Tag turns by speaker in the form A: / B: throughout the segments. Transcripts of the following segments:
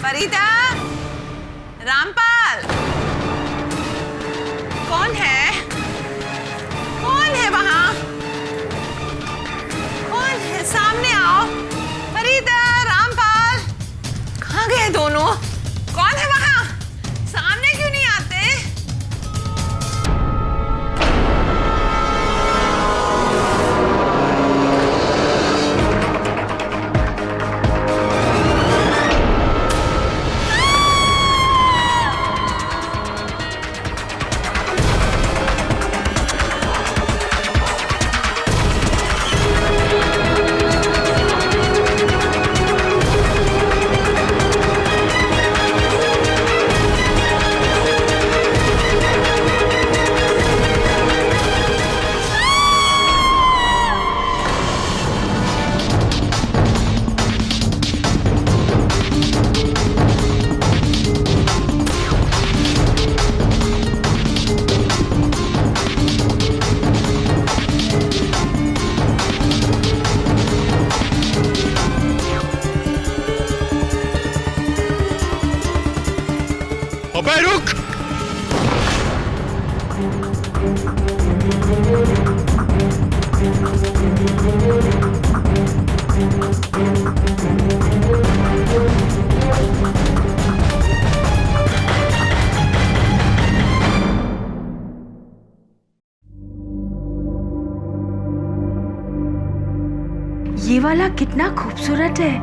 A: फरीदा, रामपाल, कौन है? कौन है वहां? कौन है? सामने आओ। फरीदा, रामपाल, कहाँ गए दोनों? कौन है वहां? सामने क्यों नहीं आते?
B: अबे रुक!
C: ये वाला कितना खूबसूरत है।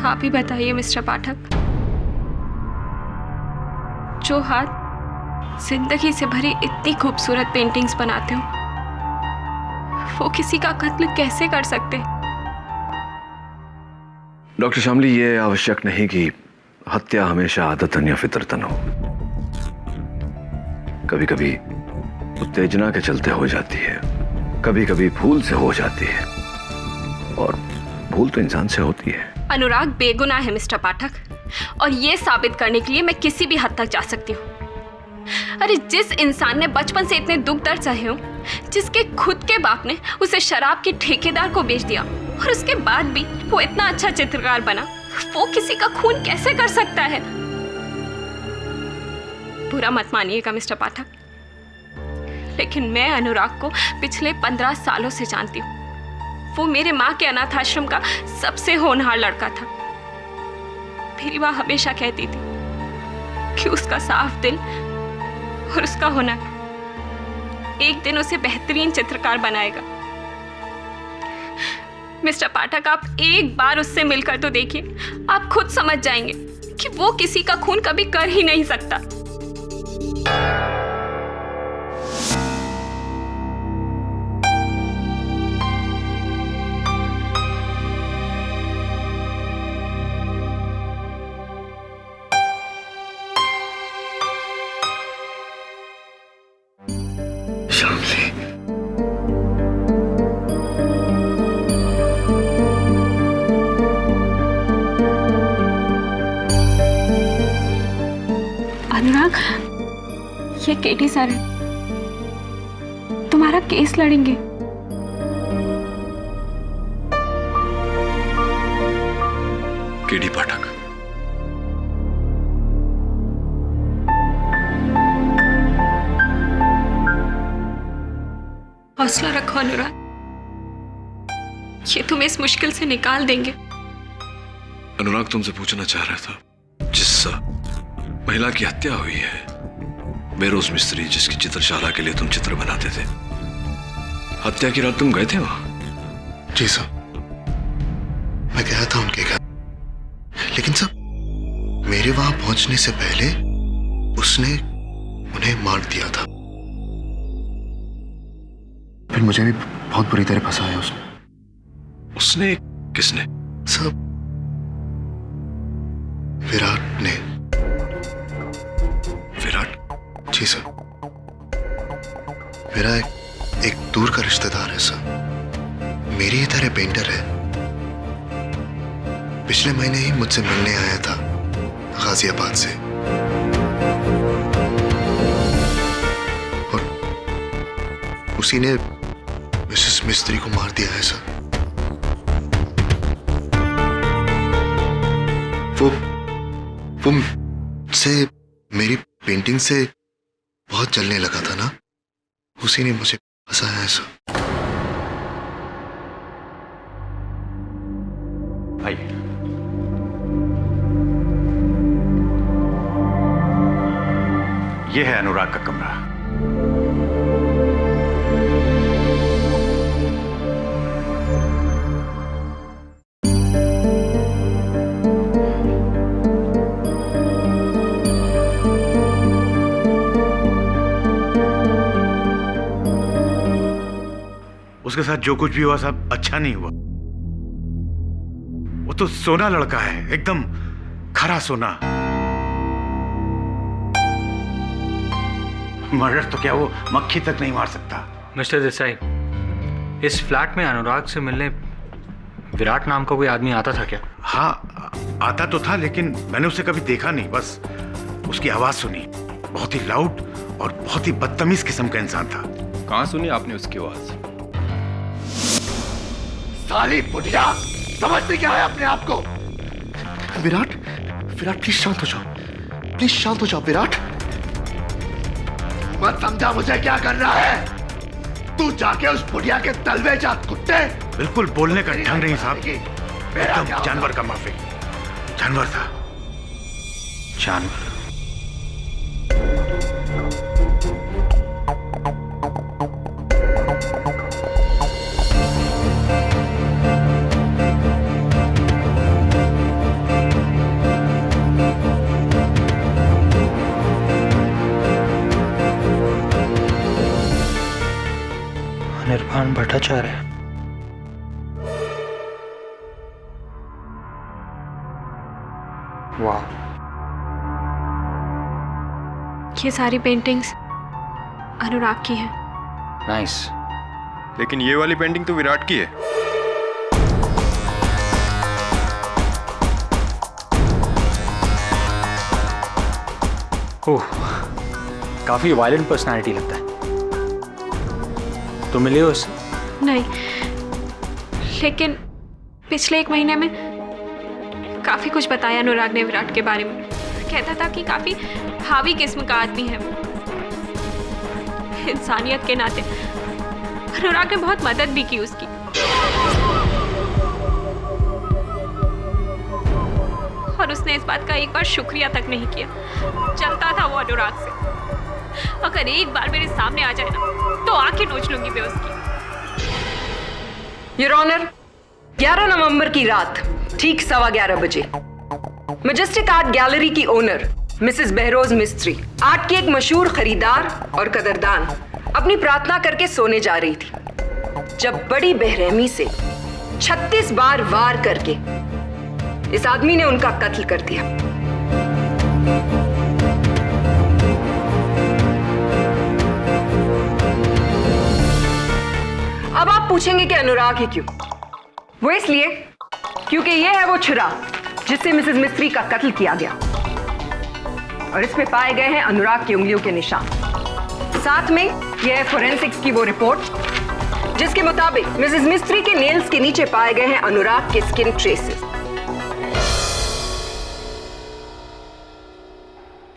D: आप ही बताइए मिस्टर पाठक, जो हाथ जिंदगी से भरी इतनी खूबसूरत पेंटिंग्स बनाते हो, वो किसी का कत्ल कैसे कर सकते?
B: डॉक्टर शामली, ये आवश्यक नहीं कि हत्या हमेशा आदतन या फितरतन हो। कभी कभी उत्तेजना के चलते हो जाती है, कभी कभी भूल से हो जाती है, और भूल तो इंसान से होती है।
D: अनुराग बेगुनाह है मिस्टर पाठक, और ये साबित करने के लिए मैं किसी भी हद तक जा सकती हूँ। अरे जिस इंसान ने बचपन से इतने दुख दर्द सहे हो, जिसके खुद के बाप ने उसे शराब के ठेकेदार को बेच दिया, और उसके बाद भी वो इतना अच्छा चित्रकार बना, वो किसी का खून कैसे कर सकता है? बुरा मत मानिएगा मिस्टर पाठक, लेकिन मैं अनुराग को पिछले 15 सालों से जानती हूँ। वो मेरे माँ के अनाथ आश्रम का सबसे होनहार लड़का था। मेरी माँ हमेशा कहती थी कि उसका साफ दिल और उसका हुनर एक दिन उसे बेहतरीन चित्रकार बनाएगा। मिस्टर पाठक, आप एक बार उससे मिलकर तो देखिए, आप खुद समझ जाएंगे कि वो किसी का खून कभी कर ही नहीं सकता।
B: शामली,
D: अनुराग, ये केटी सर है, तुम्हारा केस लड़ेंगे।
B: केडी पाठक,
D: हौसला रखो अनुराग, ये तुम्हें इस मुश्किल से निकाल देंगे।
B: अनुराग तुमसे पूछना चाह रहा था, जिस महिला की हत्या हुई है, बेरोज मिस्त्री जिसकी चित्रशाला के लिए तुम चित्र बनाते थे, हत्या की रात तुम गए थे वहां?
E: जी सर, मैं गया था उनके घर, लेकिन सर मेरे वहां पहुंचने से पहले उसने उन्हें मार दिया था। फिर मुझे भी बहुत बुरी तरह फंसाया उसने।
B: उसने? किसने?
E: सब विराट ने।
B: विराट?
E: जी सर, मेरा एक दूर का रिश्तेदार है सर, मेरी ही तरह पेंटर है। पिछले महीने ही मुझसे मिलने आया था गाजियाबाद से, और उसी ने मिसेस मिस्त्री को मार दिया है सर। वो से मेरी पेंटिंग से बहुत जलने लगा था ना, उसी ने मुझे फंसाया ऐसा।
F: आइए। ये है अनुराग का कमरा। उसके साथ जो कुछ भी हुआ सब अच्छा नहीं हुआ। वो तो सोना लड़का है, एकदम खरा सोना। मर्डर तो क्या वो मक्खी तक नहीं मार सकता।
G: मिस्टर देसाई, इस फ्लैट में अनुराग से मिलने विराट नाम का कोई आदमी आता था क्या?
F: हाँ, आता तो था, लेकिन मैंने उसे कभी देखा नहीं, बस उसकी आवाज सुनी। बहुत ही लाउड और बहुत ही बदतमीज किस्म का इंसान था।
H: कहाँ सुनी आपने उसकी आवाज?
E: साली बुढ़िया, समझते क्या है अपने आप को? विराट, विराट प्लीज शांत हो जाओ, प्लीज शांत हो जाओ विराट। मत समझा मुझे क्या कर रहा है? तू जाके उस बुढ़िया के तलवे जा कुत्ते।
F: बिल्कुल बोलने का ढंग नहीं साहब, एकदम जानवर का माफिक। जानवर था, जानवर।
G: निर्वाण भट्टाचार्य। वाह,
D: ये सारी पेंटिंग्स अनुराग की हैं।
G: नाइस।
H: लेकिन ये वाली पेंटिंग तो विराट की है।
G: ओह, काफी वायलेंट पर्सनालिटी लगता है। तो मिले हो उससे?
D: नहीं, लेकिन पिछले 1 महीने में काफी कुछ बताया अनुराग ने विराट के बारे में। कहता था कि काफी हावी किस्म का आदमी है। इंसानियत के नाते अनुराग ने बहुत मदद भी की उसकी। और उसने इस बात का एक बार शुक्रिया तक नहीं किया। चलता था वो अनुराग से। अगर एक बार मेरे सामने आ जाए ना, तो आंखें नोच लूंगी मैं उसकी।
I: योर ऑनर, 11 नवंबर की रात ठीक 11:15 बजे मैजेस्टिक आर्ट गैलरी की ओनर मिसेस बहरोज मिस्त्री, आर्ट की एक मशहूर खरीदार और कदरदान, अपनी प्रार्थना करके सोने जा रही थी, जब बड़ी बेरहमी से 36 बार वार करके इस आदमी ने उनका कत्ल कर दिया। अब आप पूछेंगे कि अनुराग ही क्यों? वो इसलिए क्योंकि यह है वो छुरा जिससे मिसेस मिस्त्री का कत्ल किया गया, और इसमें पाए गए हैं अनुराग की उंगलियों के निशान। साथ में यह है फोरेंसिक्स की वो रिपोर्ट जिसके मुताबिक मिसेस मिस्त्री के नेल्स के नीचे पाए गए हैं अनुराग के स्किन ट्रेसेस।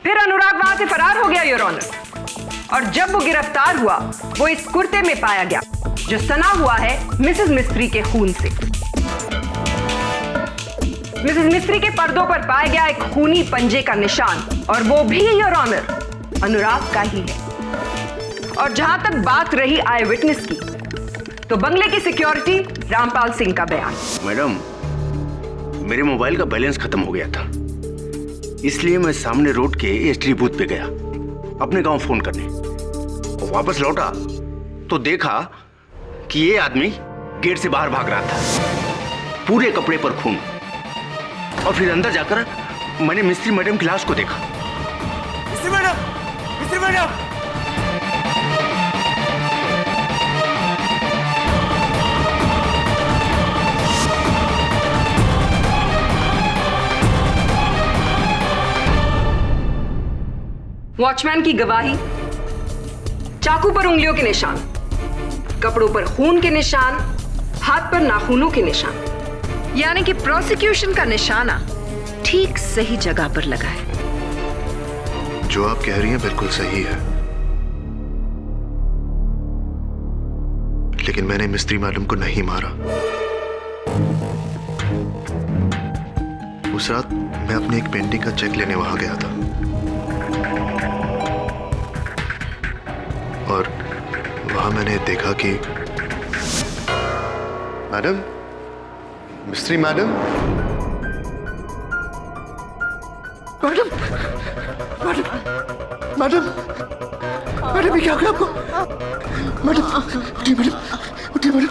I: फिर अनुराग वहां से फरार हो गया योर ऑनर, और जब वो गिरफ्तार हुआ वो इस कुर्ते में पाया गया जो सना हुआ है मिसेस मिस्त्री के खून से। मिसेस मिस्त्री के पर्दों पर पाया गया एक खूनी पंजे का निशान, और वो भी योर ऑनर अनुराग का ही है। और जहां तक बात रही आई विटनेस की, तो बंगले की सिक्योरिटी रामपाल सिंह का बयान।
J: मैडम, मेरे मोबाइल का बैलेंस खत्म हो गया था, इसलिए मैं सामने रोड के एसटीडी बूथ पे गया अपने गांव फोन करने। और वापस लौटा तो देखा कि ये आदमी गेट से बाहर भाग रहा था, पूरे कपड़े पर खून। और फिर अंदर जाकर मैंने मिस्त्री मैडम की लाश को देखा। मिस्त्री मैडम, मिस्त्री मैडम!
I: वॉचमैन की गवाही, चाकू पर उंगलियों के निशान, कपड़ों पर खून के निशान, हाथ पर नाखूनों के निशान, यानी कि प्रोसिक्यूशन का निशाना ठीक सही जगह पर लगा है।
E: जो आप कह रही हैं बिल्कुल सही है, लेकिन मैंने मिस्त्री मैडम को नहीं मारा। उस रात मैं अपनी एक पेंटिंग का चेक लेने वहां गया था और वहां मैंने देखा कि मैडम, मिस्त्री madam, madam, madam, madam, madam, ये क्या हो गया आपको? मैडम, उठिए मैडम, उठिए मैडम।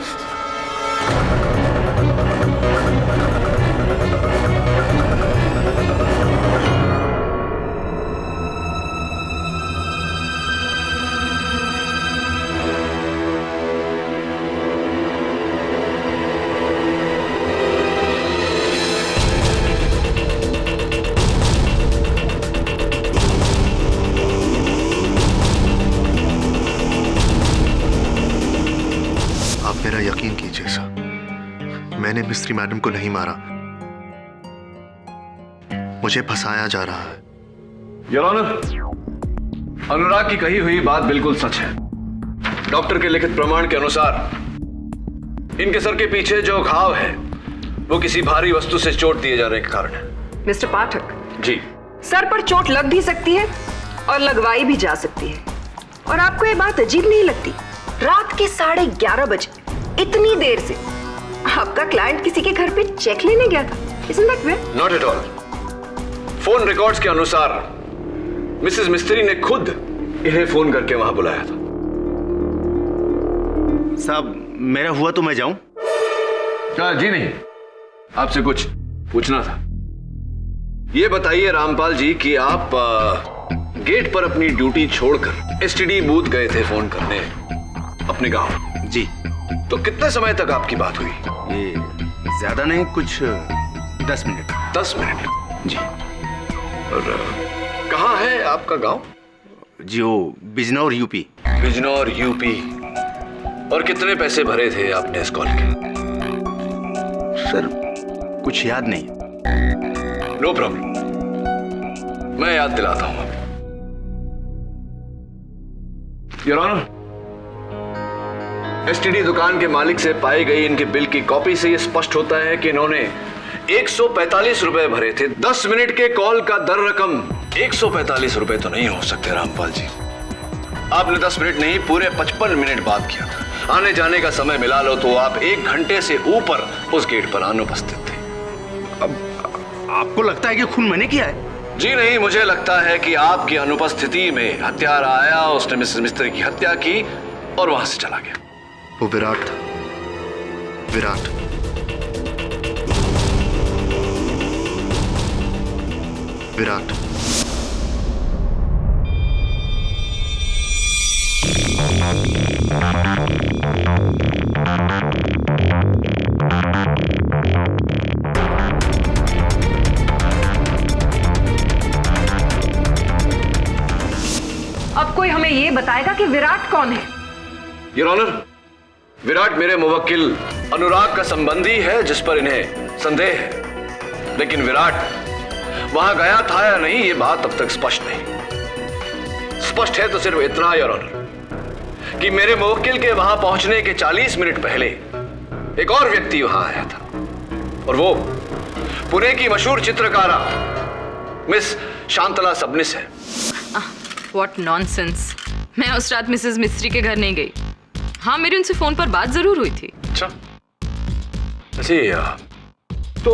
E: मेरा यकीन कीजिए सर, मैंने मिस्त्री मैडम को नहीं मारा, मुझे फंसाया जा रहा है।
B: योर ऑनर, अनुराग की कही हुई बात बिल्कुल सच है। डॉक्टर के लिखित प्रमाण के अनुसार इनके सर के पीछे जो घाव है वो किसी भारी वस्तु से चोट दिए जाने के कारण है।
I: मिस्टर पाठक
B: जी,
I: सर पर चोट लग भी सकती है और लगवाई भी जा सकती है। और आपको ये बात अजीब नहीं लगती? रात के 11:30 बजे इतनी देर से आपका क्लाइंट किसी के घर पे चेक लेने गया था। Isn't that weird?
B: Not at all. Phone records के अनुसार मिसेस मिस्त्री ने खुद इन्हें फोन करके वहां बुलाया था।
J: साहब, मेरा हुआ तो मैं जाऊं?
B: जी नहीं, आपसे कुछ पूछना था। ये बताइए रामपाल जी कि आप गेट पर अपनी ड्यूटी छोड़कर एसटीडी बूथ गए थे फोन करने अपने गांव।
J: जी।
B: तो कितने समय तक आपकी बात हुई?
J: ये ज्यादा नहीं, कुछ 10 मिनट।
B: 10 मिनट?
J: जी।
B: और कहाँ है आपका गांव?
J: जी, वो बिजनौर यूपी।
B: बिजनौर यूपी। और कितने पैसे भरे थे आपने इस कॉल के?
J: सर, कुछ याद नहीं।
B: नो प्रॉब्लम, मैं याद दिलाता हूं। योर ऑनर, एसटीडी दुकान के मालिक से पाई गई इनके बिल की कॉपी से यह स्पष्ट होता है कि इन्होंने 145 रुपए भरे थे। 10 मिनट के कॉल का दर रकम 145 रुपए तो नहीं हो सकते रामपाल जी। आपने 10 मिनट नहीं, पूरे 55 मिनट बात किया था। आने जाने का समय मिला लो तो आप 1 घंटे से ऊपर उस गेट पर अनुपस्थित थे।
J: अब आपको लगता है कि खून मैंने किया है?
B: जी नहीं, मुझे लगता है कि आपकी अनुपस्थिति में हत्यारा आया, उसने मिसेस मिस्त्री की हत्या की और वहां से चला गया।
E: वो विराट था। विराट। विराट।
I: अब कोई हमें ये बताएगा कि विराट कौन है?
B: योर ऑनर, विराट मेरे मुवक्किल अनुराग का संबंधी है जिस पर इन्हें संदेह है, लेकिन विराट वहां गया था या नहीं ये बात अब तक स्पष्ट नहीं। स्पष्ट है तो सिर्फ इतना योर ऑनर कि मेरे मुवक्किल के वहां पहुंचने के 40 मिनट पहले एक और व्यक्ति वहां आया था और वो पुणे की मशहूर चित्रकारा मिस शांतला सबनिस है।
K: What nonsense. मैं उस रात मिसेस मिस्त्री के घर नहीं गई। हाँ, मेरी उनसे फोन पर बात जरूर हुई थी।
B: अच्छा, तो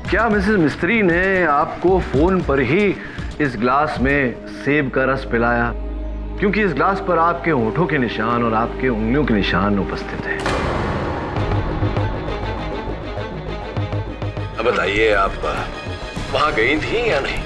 B: क्या मिसेस मिस्त्री ने आपको फोन पर ही इस ग्लास में सेब का रस पिलाया? क्योंकि इस ग्लास पर आपके होठों के निशान और आपके उंगलियों के निशान उपस्थित हैं। अब बताइए, आप वहां गई थी या नहीं?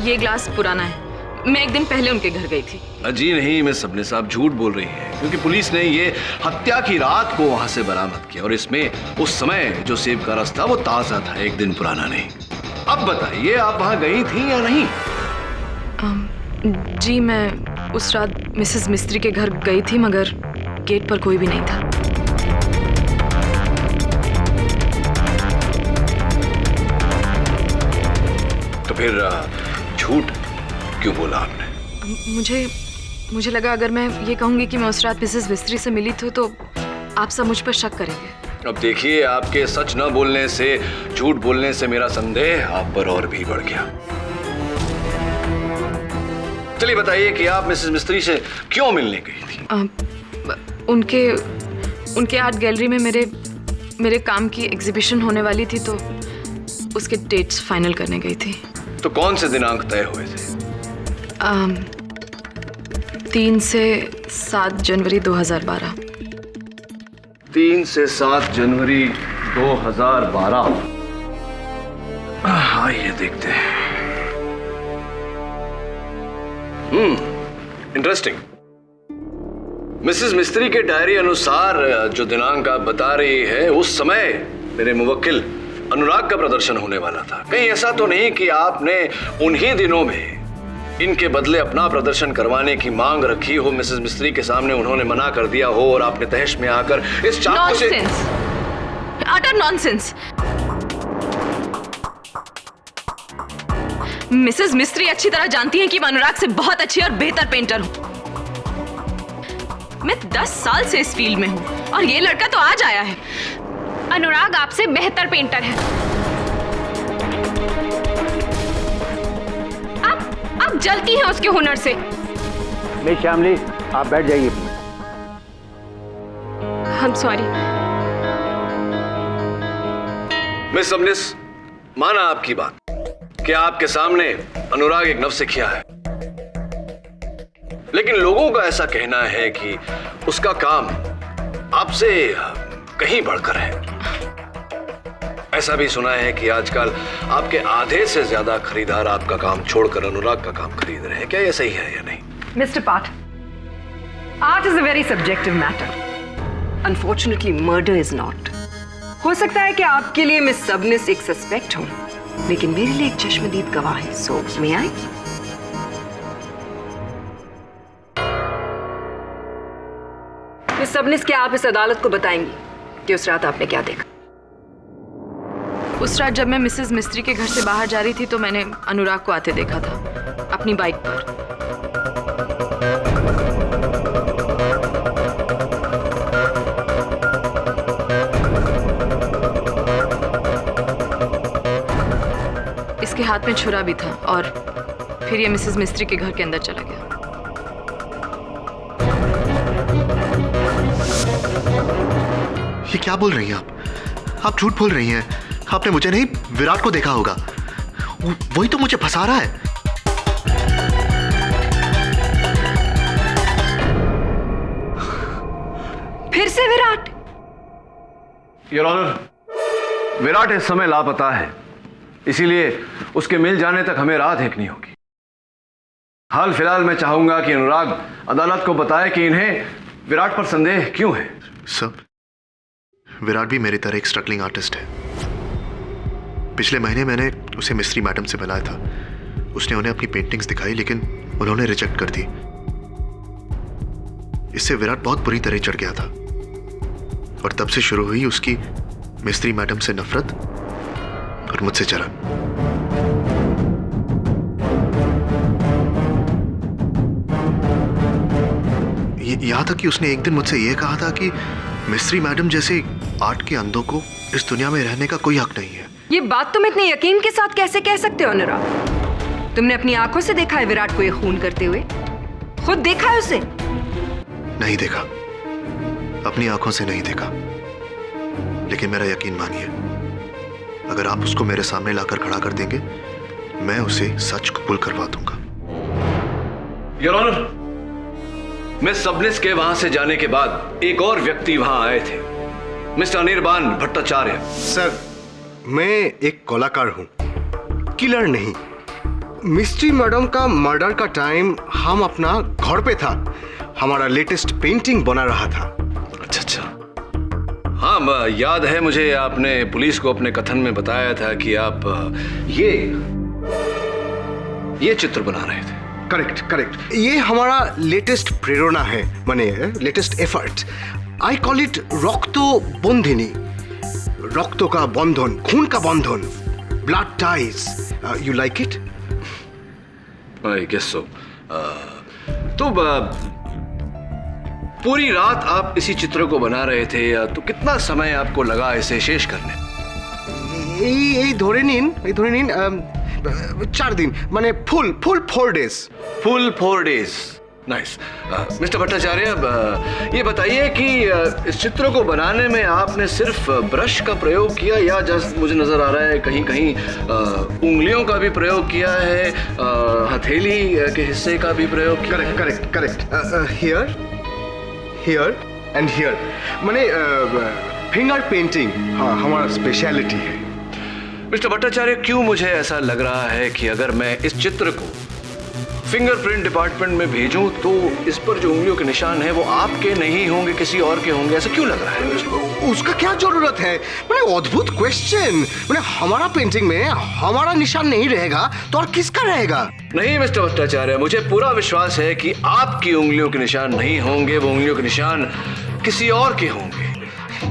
K: ये ग्लास पुराना है। मैं एक दिन पहले उनके घर गई थी।
B: जी नहीं, मैं सबने साहब झूठ बोल रही हैं, क्योंकि पुलिस ने ये हत्या की रात को वहां से बरामद किया और इसमें उस समय जो सेब का रस था वो ताजा था, एक दिन पुराना नहीं। अब बताइए, आप वहां गई थी या नहीं?
K: जी, मैं उस रात मिसेस मिस्त्री के घर गई थी, मगर गेट पर कोई भी नहीं था।
B: फिर झूठ क्यों बोला आपने?
K: मुझे लगा अगर मैं ये कहूँगी कि मैं उस रात मिसेस मिस्त्री से मिली थी तो आप सब मुझ पर शक करेंगे।
B: अब देखिए, आपके सच न बोलने से, झूठ बोलने से मेरा संदेह आप पर और भी बढ़ गया। चलिए बताइए कि आप मिसेस मिस्त्री से क्यों मिलने गई थी?
K: उनके आर्ट गैलरी में मेरे काम की एग्जीबिशन होने वाली थी तो उसके डेट्स फाइनल करने गई थी।
B: तो कौन से दिनांक तय हुए थे?
K: 3 से 7 जनवरी 2012।
B: 3 से 7 जनवरी 2012। आइए देखते हैं। इंटरेस्टिंग। मिसेस मिस्त्री के डायरी अनुसार जो दिनांक आप बता रही है, उस समय मेरे मुवक्किल अनुराग का प्रदर्शन होने वाला था। कहीं ऐसा तो नहीं कि आपने उन्हीं दिनों में इनके बदले अपना प्रदर्शन करवाने की मांग रखी हो, मिसेस मिस्त्री के सामने उन्होंने मना कर दिया हो और आपने तहश में आकर इस चाकू से...
K: अटर नॉनसेंस। मिसेस मिस्त्री अच्छी तरह जानती हैं कि मैं अनुराग से बहुत अच्छी और बेहतर पेंटर हूं। मैं 10 साल से इस फील्ड में हूं और ये लड़का तो आज आया है।
D: अनुराग आपसे बेहतर पेंटर है। आप जलती हैं उसके हुनर से।
J: मिस श्यामली, आप बैठ जाइए।
D: I'm sorry।
B: मिस सबनिस, माना आपकी बात कि आपके सामने अनुराग एक नवसिखिया है, लेकिन लोगों का ऐसा कहना है कि उसका काम आपसे कहीं बढ़कर है। ऐसा भी सुना है कि आजकल आपके आधे से ज्यादा खरीदार आपका काम छोड़कर अनुराग का काम खरीद रहे हैं। क्या ये सही है या नहीं?
I: मिस्टर पाठ, art is a very subjective matter. Unfortunately murder is not. हो सकता है कि आपके लिए मिस सबनिस एक सस्पेक्ट हो, लेकिन मेरे लिए एक चश्मदीद गवाह है। सो मे आई? मिस सबनिस, क्या आप इस अदालत को बताएंगी कि उस रात आपने क्या देखा?
K: उस रात जब मैं मिसेस मिस्त्री के घर से बाहर जा रही थी तो मैंने अनुराग को आते देखा था अपनी बाइक पर। इसके हाथ में छुरा भी था और फिर ये मिसेस मिस्त्री के घर के अंदर चला गया।
E: ये क्या बोल रही हैं आप झूठ बोल रही हैं। आपने मुझे नहीं, विराट को देखा होगा। वही तो मुझे फंसा रहा है।
I: फिर से विराट?
B: योर ऑनर, विराट इस समय लापता है, इसीलिए उसके मिल जाने तक हमें राह देखनी होगी। हाल फिलहाल मैं चाहूंगा कि अनुराग अदालत को बताए कि इन्हें विराट पर संदेह क्यों है।
E: सब, विराट भी मेरी तरह एक स्ट्रगलिंग आर्टिस्ट है। पिछले महीने मैंने उसे मिस्त्री मैडम से मिलाया था। उसने उन्हें अपनी पेंटिंग्स दिखाई, लेकिन उन्होंने रिजेक्ट कर दी। इससे विराट बहुत बुरी तरह चढ़ गया था और तब से शुरू हुई उसकी मिस्त्री मैडम से नफरत और मुझसे जलन। यहां तक कि उसने एक दिन मुझसे यह कहा था कि मिस्त्री मैडम जैसे आर्ट के अंधों को इस दुनिया में रहने का कोई हक नहीं है।
I: ये बात तुम इतने यकीन के साथ कैसे कह सकते हो अनुराग? तुमने अपनी आंखों से देखा है विराट को ये खून करते हुए? खुद देखा है उसे?
E: नहीं देखा, अपनी आंखों से नहीं देखा, लेकिन मेरा यकीन मानिए, अगर आप उसको मेरे सामने लाकर खड़ा कर देंगे, मैं उसे सच कबूल करवा दूंगा।
B: योर ऑनर, मिस सबनिस के वहां से जाने के बाद एक और व्यक्ति वहां आए थे, मिस्टर अनिर्बान भट्टाचार्य।
L: सर, मैं एक कलाकार हूं, किलर नहीं। मिस्ट्री मैडम का मर्डर का टाइम हम अपना घर पे था, हमारा लेटेस्ट पेंटिंग बना रहा था।
B: अच्छा अच्छा, हाँ याद है मुझे, आपने पुलिस को अपने कथन में बताया था कि आप ये चित्र बना रहे थे।
L: करेक्ट करेक्ट, ये हमारा लेटेस्ट प्रेरणा है, माने latest effort. I call it रक्तो बंधिनी, रक्तों का बंधन, खून का बंधन। blood ties. You like it?
B: I guess so. तो पूरी रात आप इसी चित्र को बना रहे थे, तो कितना समय आपको लगा इसे शेष करने?
L: এই ধরে নিন 4 दिन माने full 4 days.
B: Full 4 days. Nice. Mister Bhattacharya, अब ये बताइए कि इस चित्र को बनाने में आपने सिर्फ ब्रश का प्रयोग किया या जस्ट मुझे नजर आ रहा है कहीं कहीं उंगलियों का भी प्रयोग किया है, हथेली के हिस्से का भी प्रयोग किया?
L: करेक्ट. हियर एंड हियर माने फिंगर पेंटिंग हमारा स्पेशलिटी है.
B: मिस्टर भट्टाचार्य, क्यों मुझे ऐसा लग रहा है कि अगर मैं इस चित्र को फिंगरप्रिंट डिपार्टमेंट में भेजूं तो इस पर जो उंगलियों के निशान हैं वो आपके नहीं होंगे, किसी और के होंगे. ऐसा क्यों लग रहा है?
L: उसका क्या जरूरत है? मैंने अद्भुत क्वेश्चन. मैंने हमारा पेंटिंग में हमारा निशान नहीं रहेगा तो और किसका रहेगा?
B: नहीं मिस्टर भट्टाचार्य, मुझे पूरा विश्वास है कि आपकी उंगलियों के निशान नहीं होंगे, वो उंगलियों के निशान किसी और के होंगे.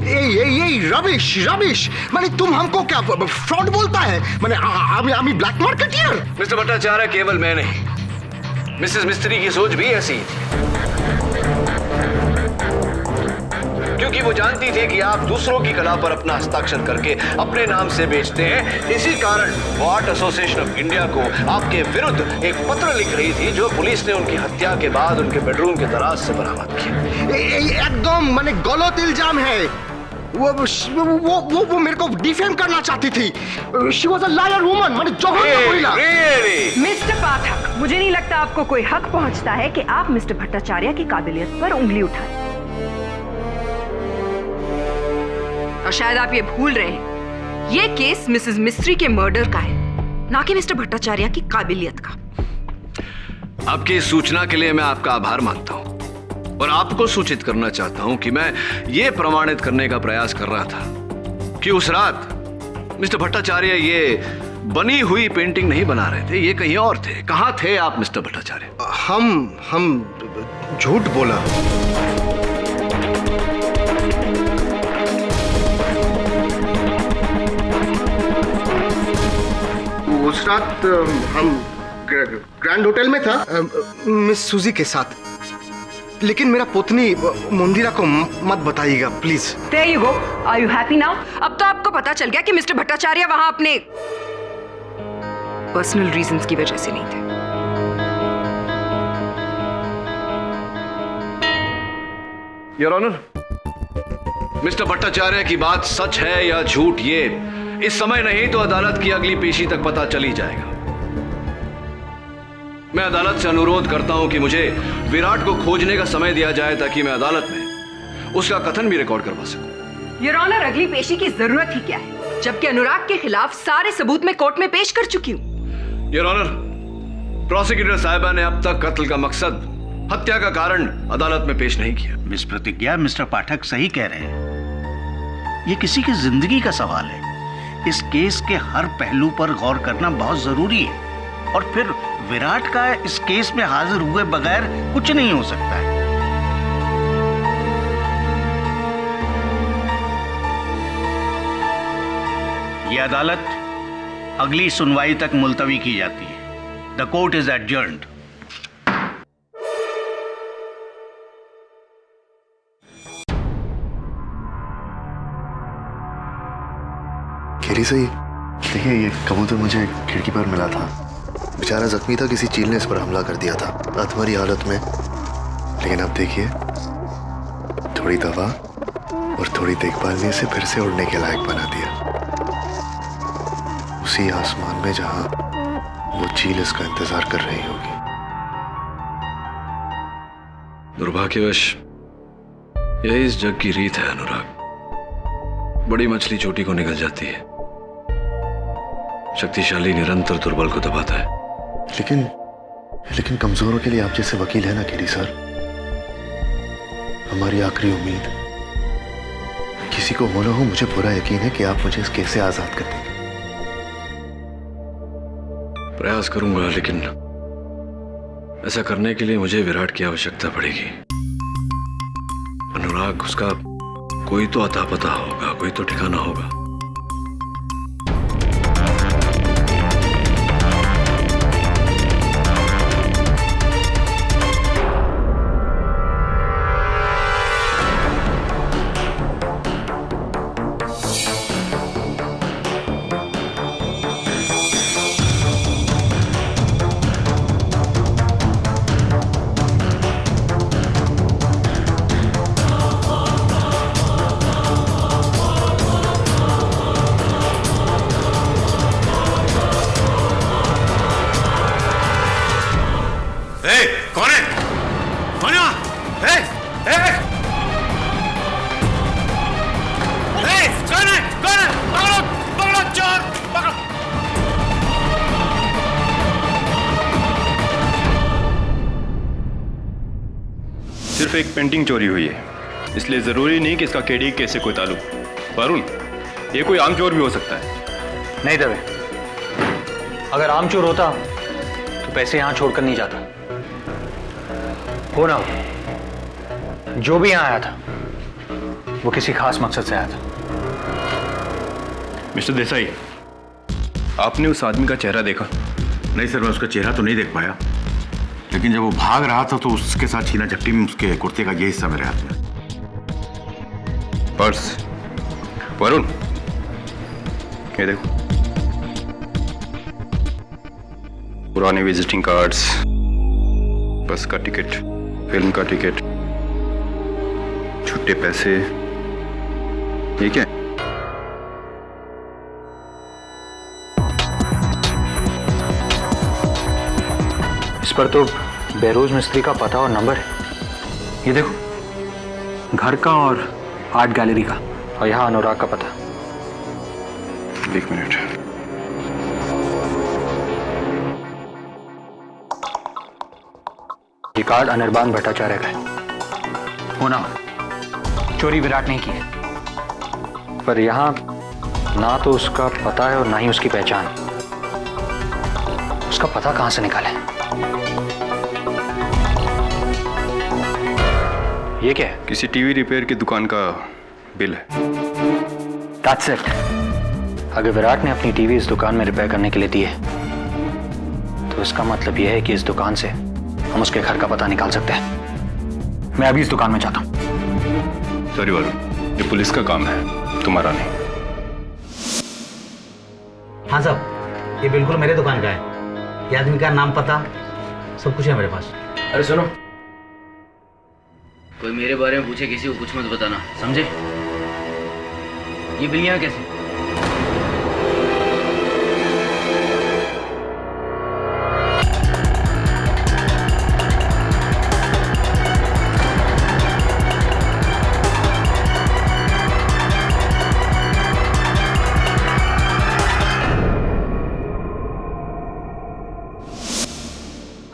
L: ये रबिश माने तुम हमको क्या फ्रॉड बोलता है? माने आमी ब्लैक मार्केटियर?
B: मिस्टर भट्टाचार्य, केवल मैं नहीं, मिसेस मिस्त्री की सोच भी ऐसी थी, क्योंकि वो जानती थी कि आप दूसरों की कला पर अपना हस्ताक्षर करके अपने नाम से बेचते हैं. इसी कारण वो आर्ट एसोसिएशन ऑफ इंडिया को आपके विरुद्ध एक पत्र लिख रही थी जो पुलिस ने उनकी हत्या के बाद उनके बेडरूम के दराज से बरामद किया.
L: एकदम माने गलत इल्जाम है. वो मेरे को डिफेम करना चाहती थी. She was a liar woman. माने जघन्य महिला.
I: मिस्टर पाठक, मुझे नहीं लगता आपको कोई हक पहुंचता है कि आप मिस्टर भट्टाचार्य की काबिलियत पर उंगली उठाएं. और शायद आप ये भूल रहे हैं, ये केस मिसेस मिस्त्री के मर्डर का है, ना कि मिस्टर भट्टाचार्य की काबिलियत का.
B: आपकी इस सूचना के लिए मैं आपका आभार मानता हूं और आपको सूचित करना चाहता हूं कि मैं ये प्रमाणित करने का प्रयास कर रहा था कि उस रात मिस्टर भट्टाचार्य ये बनी हुई पेंटिंग नहीं बना रहे थे, ये कहीं और थे. कहां थे आप मिस्टर भट्टाचार्य?
L: हम झूठ बोला. उस रात हम ग्रैंड होटल में था मिस सूजी के साथ. लेकिन मेरा पुतनी मंदिरा को मत बताइएगा please.
I: There you go. Are you happy now? अब तो आपको पता चल गया कि मिस्टर भट्टाचार्य वहां अपने पर्सनल रीजंस की वजह से नहीं थे.
B: योर ऑनर, मिस्टर भट्टाचार्य की बात सच है या झूठ, ये इस समय नहीं तो अदालत की अगली पेशी तक पता चल ही जाएगा. मैं अदालत से अनुरोध करता हूं कि मुझे विराट को खोजने का समय दिया जाए ताकि मैं अदालत में उसका कथन भी रिकॉर्ड करवा सकूं.
I: योर ऑनर, अगली पेशी की जरूरत ही क्या है, जबकि अनुराग के खिलाफ सारे सबूत मैं कोर्ट में पेश कर चुकी हूं.
B: योर ऑनर, प्रोसिक्यूटर साहिबा ने अब तक कत्ल का मकसद, हत्या का कारण अदालत में पेश नहीं किया.
J: मिस प्रतिज्ञा, मिस्टर पाठक सही कह रहे हैं. ये किसी की जिंदगी का सवाल है. इस केस के हर पहलू पर गौर करना बहुत जरूरी है. और फिर विराट का इस केस में हाजिर हुए बगैर कुछ नहीं हो सकता है. यह अदालत अगली सुनवाई तक मुलतवी की जाती है. The court is adjourned.
E: खेरी सही. देखिए, ये कबूतर मुझे खिड़की पर मिला था. बेचारा जख्मी था, किसी चील ने इस पर हमला कर दिया था अधमरी हालत में. लेकिन अब देखिए, थोड़ी दवा और थोड़ी देखभाल ने इसे फिर से उड़ने के लायक बना दिया. उसी आसमान में जहां वो चील इसका इंतजार कर रही होगी.
B: दुर्भाग्यवश यही इस जग की रीत है अनुराग. बड़ी मछली चोटी को निगल जाती है, शक्तिशाली निरंतर दुर्बल को दबाता है.
E: लेकिन कमजोरों के लिए आप जैसे वकील है ना केरी सर, हमारी आखिरी उम्मीद. किसी को हो ना हो, मुझे पूरा यकीन है कि आप मुझे इस केस से आजाद कर देंगे.
B: प्रयास करूंगा, लेकिन ऐसा करने के लिए मुझे विराट की आवश्यकता पड़ेगी. अनुराग, उसका कोई तो अता पता होगा, कोई तो ठिकाना होगा.
F: कौन है? पकड़ो पकड़ो चोर पकड़ो।
H: सिर्फ एक पेंटिंग चोरी हुई है, इसलिए जरूरी नहीं कि इसका केडी केस से कोई ताल्लुक। वरुण, ये कोई आम चोर भी हो सकता है।
G: नहीं दवे, अगर आम चोर होता तो पैसे यहां छोड़कर नहीं जाता। हो ना हो, जो भी यहां आया था वो किसी खास मकसद से आया था।
H: मिस्टर देसाई, आपने उस आदमी का चेहरा देखा?
F: नहीं सर, मैं उसका चेहरा तो नहीं देख पाया, लेकिन जब वो भाग रहा था तो उसके साथ छीना झपटी में उसके कुर्ते का ये हिस्सा मेरे हाथ में।
H: पर्स। वरुण, ये देखो, पुराने विजिटिंग कार्ड्स, बस का टिकट, फिल्म का टिकट, छुट्टे पैसे, ये क्या है?
G: इस पर तो बहरोज मिस्त्री का पता और नंबर है। ये देखो, घर का और आर्ट गैलरी का, और यहाँ अनुराग का पता।
H: एक मिनट।
G: ये कार्ड अनिर्बान भट्टाचार्य का है। होना, चोरी विराट नहीं की है, पर यहाँ ना तो उसका पता है और ना ही उसकी पहचान। उसका पता कहां से निकाले? ये क्या है?
H: किसी टीवी रिपेयर की दुकान का बिल है।
G: That's it. अगर विराट ने अपनी टीवी इस दुकान में रिपेयर करने के लिए दी है, तो इसका मतलब यह है कि इस दुकान से हम उसके घर का पता निकाल सकते हैं। मैं अभी इस दुकान में जाता हूं।
H: सॉरी वरुण, ये पुलिस का काम है, तुम्हारा नहीं।
M: हाँ साहब, ये बिल्कुल मेरे दुकान का है। ये आदमी का नाम पता सब कुछ है मेरे पास।
N: अरे सुनो, कोई मेरे बारे में पूछे किसी को कुछ मत बताना, समझे? ये बिल्लियां कैसे?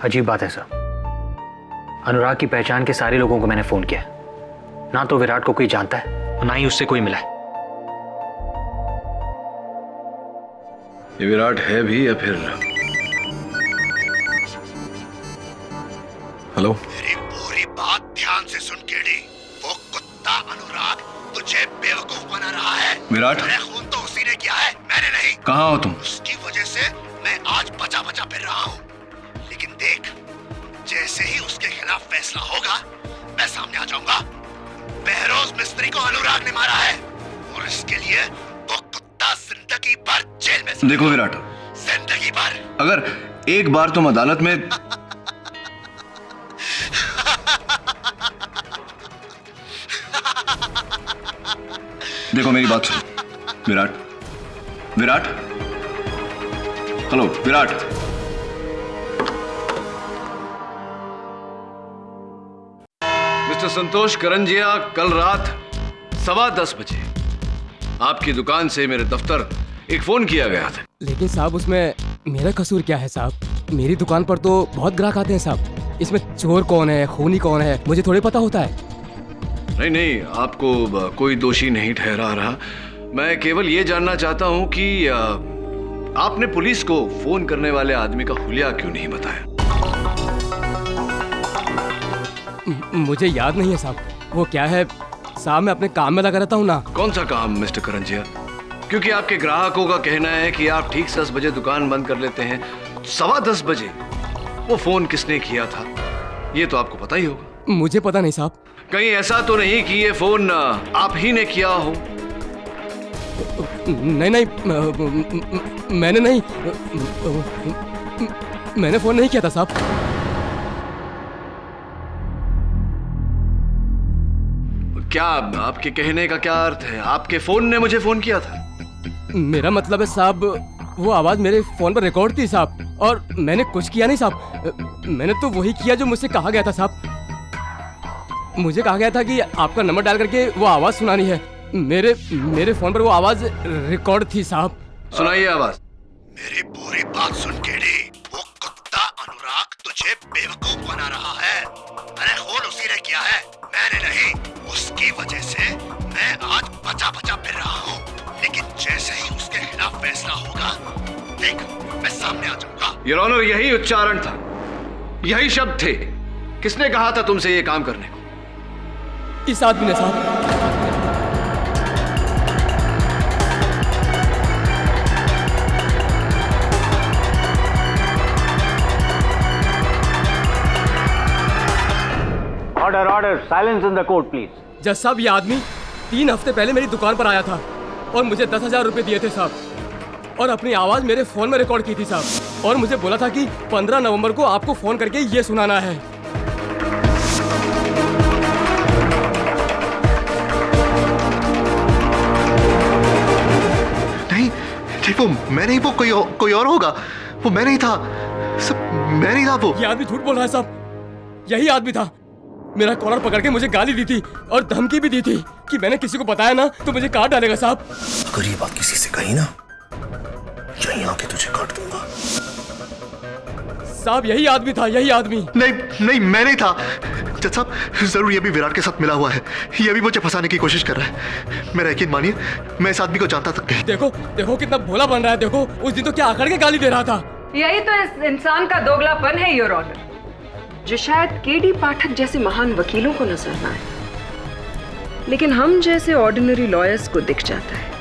G: अजीब बात है सर, अनुराग की पहचान के सारे लोगों को मैंने फोन किया, ना तो विराट को कोई जानता है और ना ही उससे कोई मिला है।
B: ये विराट है भी या फिर? हेलो,
J: मेरी पूरी बात ध्यान से सुन केडी। वो कुत्ता अनुराग तुझे बेवकूफ बना रहा है।
B: विराट,
J: खून तो उसी ने किया है, मैंने नहीं।
B: कहाँ हो तुम?
J: उसकी वजह से मैं आज बचा बचा फिर रहा हूँ, लेकिन देख, जैसे ही उसके खिलाफ फैसला होगा मैं सामने आ जाऊंगा। बहरोज मिस्त्री को अनुराग ने मारा है और इसके लिए वो कुत्ता जिंदगी भर जेल में।
B: देखो विराट,
J: जिंदगी भर।
B: अगर एक बार तुम अदालत में देखो, मेरी बात सुनो विराट। विराट, हेलो विराट। मिस्टर संतोष करंजिया, कल रात 10:15 बजे आपकी दुकान से मेरे दफ्तर एक फोन किया गया था।
O: लेकिन साहब, उसमें मेरा कसूर क्या है साहब? मेरी दुकान पर तो बहुत ग्राहक आते हैं साहब। इसमें चोर कौन है, खूनी कौन है, मुझे थोड़ी पता होता है।
B: नहीं नहीं, आपको कोई दोषी नहीं ठहरा रहा। मैं केवल ये जानना चाहता हूं कि आपने पुलिस को फोन करने वाले आदमी का हुलिया क्यों नहीं बताया?
O: मुझे याद नहीं है साहब। वो क्या है साहब, मैं अपने काम में लगा रहता हूँ ना।
B: कौन सा काम मिस्टर करंजिया? क्योंकि आपके ग्राहकों का कहना है कि आप ठीक 10 बजे दुकान बंद कर लेते हैं। 10:15 बजे वो फोन किसने किया था ये तो आपको पता ही होगा।
O: मुझे पता नहीं साहब।
B: कहीं ऐसा तो नहीं कि ये फोन आप ही ने किया हो?
O: नहीं नहीं, मैंने नहीं, मैंने फोन नहीं किया था साहब।
B: क्या आपके कहने का क्या अर्थ है? आपके फोन ने मुझे फोन किया था?
O: मेरा मतलब है साहब, वो आवाज मेरे फोन पर रिकॉर्ड थी साहब, और मैंने कुछ किया नहीं साहब। मैंने तो वही किया जो मुझसे कहा गया था साहब। मुझे कहा गया था कि आपका नंबर डाल करके वो आवाज सुनानी है। मेरे फोन पर वो आवाज रिकॉर्ड थी साहब।
B: सुनाइए आवाज।
E: मेरी पूरी बात सुन केडी। वो कुत्ता अनुराग तुझे बेवकूफ बना रहा है। अरे खून उसी ने किया है, मैंने नहीं। उसकी वजह से मैं आज बचा बचा फिर रहा हूँ, लेकिन जैसे ही उसके खिलाफ फैसला होगा, देख मैं सामने आ जाऊंगा।
B: योर ऑनर, यही उच्चारण था, यही शब्द थे। किसने कहा था तुमसे ये काम करने को?
O: इस आदमी ने साहब।
M: Order order, silence in the court please.
O: जज साहब, ये आदमी 3 हफ्ते पहले मेरी दुकान पर आया था और मुझे 10,000 रुपए दिए थे साहब, और अपनी आवाज मेरे फोन में रिकॉर्ड की थी साहब, और मुझे बोला था कि 15 नवंबर को आपको फोन करके ये सुनाना है।
E: नहीं नहीं, वो मैं नहीं, वो कोई और होगा। वो मैं नहीं था, सब मैं नहीं था। वो
O: ये आदमी झूठ बोल रहा है साहब, यही आदमी था। मेरा कॉलर पकड़ के मुझे गाली दी थी और धमकी भी दी थी कि मैंने किसी को बताया ना तो मुझे काट डालेगा साहब।
E: अगर ये बात किसी से कही ना, यहीं आके तुझे काट दूंगा।
O: साहब, यही आदमी था, यही आदमी।
E: नहीं नहीं, मैं नहीं था। जज साहब, जरूर ये भी विराट के साथ मिला हुआ है। ये भी मुझे फंसाने की कोशिश कर रहा है। मेरा यकीन मानिए, मैं इस आदमी को जानता तक नहीं।
O: देखो देखो कितना भोला बन रहा है। देखो उस दिन तो क्या आकड़ के गाली दे रहा था।
I: यही तो इस इंसान का दोगलापन है योर ऑनर, जो शायद केडी पाठक जैसे महान वकीलों को नजर ना आए, लेकिन हम जैसे ऑर्डिनरी लॉयर्स को दिख जाता है।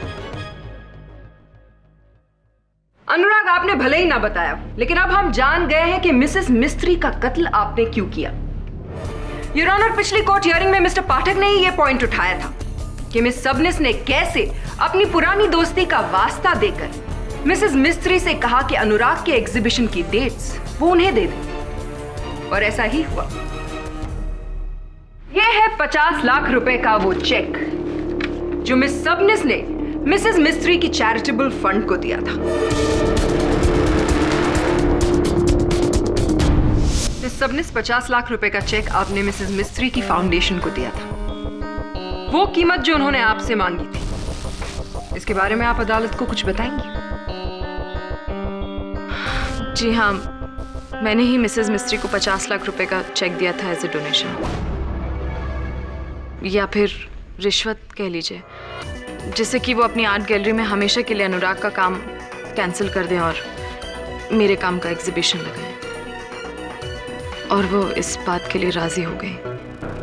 I: अनुराग, आपने भले ही ना बताया, लेकिन अब हम जान गए हैं कि मिसेस मिस्त्री का कत्ल आपने क्यों किया। योर ऑनर, पिछली कोर्ट हियरिंग में मिस्टर पाठक ने ही यह पॉइंट उठाया था कि मिस सबनिस ने कैसे अपनी पुरानी दोस्ती का वास्ता देकर मिसेस मिस्त्री से कहा कि अनुराग के एग्जीबिशन की डेट्स वो उन्हें दे दे, और ऐसा ही हुआ। यह है 50 लाख रुपए का वो चेक जो मिस सबनिस ने मिसेस मिस्त्री की चैरिटेबल फंड को दिया था। मिस सबनिस 50 लाख रुपए का चेक आपने मिसेस मिस्त्री की फाउंडेशन को दिया था। वो कीमत जो उन्होंने आपसे मांगी थी, इसके बारे में आप अदालत को कुछ बताएंगी?
K: जी हाँ, मैंने ही मिसेस मिस्त्री को 50 लाख रुपए का चेक दिया था एज ए डोनेशन, या फिर रिश्वत कह लीजिए, जिससे कि वो अपनी आर्ट गैलरी में हमेशा के लिए अनुराग का काम कैंसिल कर दें और मेरे काम का एग्जीबिशन लगाएं। और वो इस बात के लिए राजी हो गई।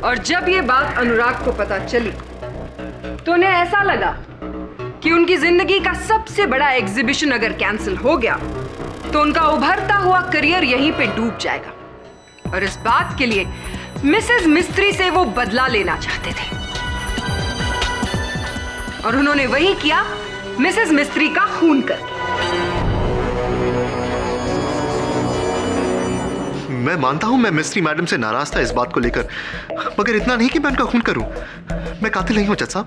I: और जब ये बात अनुराग को पता चली तो उन्हें ऐसा लगा कि उनकी जिंदगी का सबसे बड़ा एग्जीबिशन अगर कैंसिल हो गया तो उनका उभरता हुआ करियर यहीं पे डूब जाएगा। और इस बात के लिए मिसेस मिस्त्री से वो बदला लेना चाहते थे, और उन्होंने वही किया, मिसेस मिस्त्री का खून करके।
E: मैं मानता हूं मैं मिस्त्री मैडम से नाराज था इस बात को लेकर, मगर इतना नहीं कि मैं उनका खून करूं। मैं कातिल नहीं हूं जज साहब,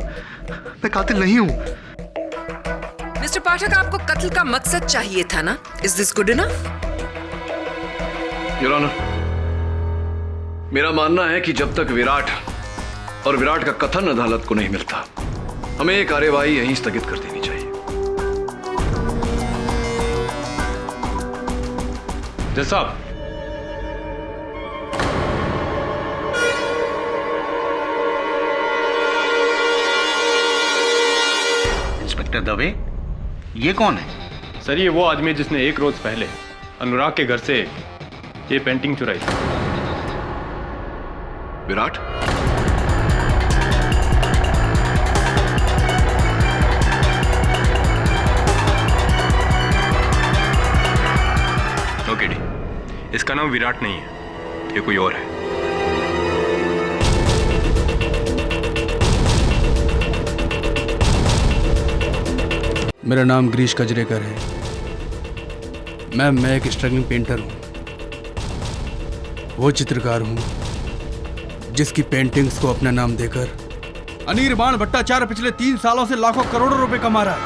E: मैं कातिल नहीं हूं।
I: मिस्टर पाठक, आपको कत्ल का मकसद चाहिए था ना? Is this good enough?
B: Your honour, मेरा मानना है कि जब तक विराट और विराट का कथन अदालत को नहीं मिलता, हमें ये कार्यवाही यहीं स्थगित कर देनी चाहिए।
H: जज साहब,
M: इंस्पेक्टर दवे, ये कौन है?
H: सर, ये वो आदमी है जिसने 1 रोज पहले अनुराग के घर से ये पेंटिंग चुराई थी।
B: विराट?
H: ओके डी, इसका नाम विराट नहीं है, ये कोई और है।
P: मेरा नाम गिरीश कजरेकर है। मैं एक स्ट्रगलिंग पेंटर हूँ। वो चित्रकार हूँ जिसकी पेंटिंग्स को अपना नाम देकर अनिर्बाण भट्टाचार्य पिछले 3 सालों से लाखों करोड़ों रुपए कमा रहा है।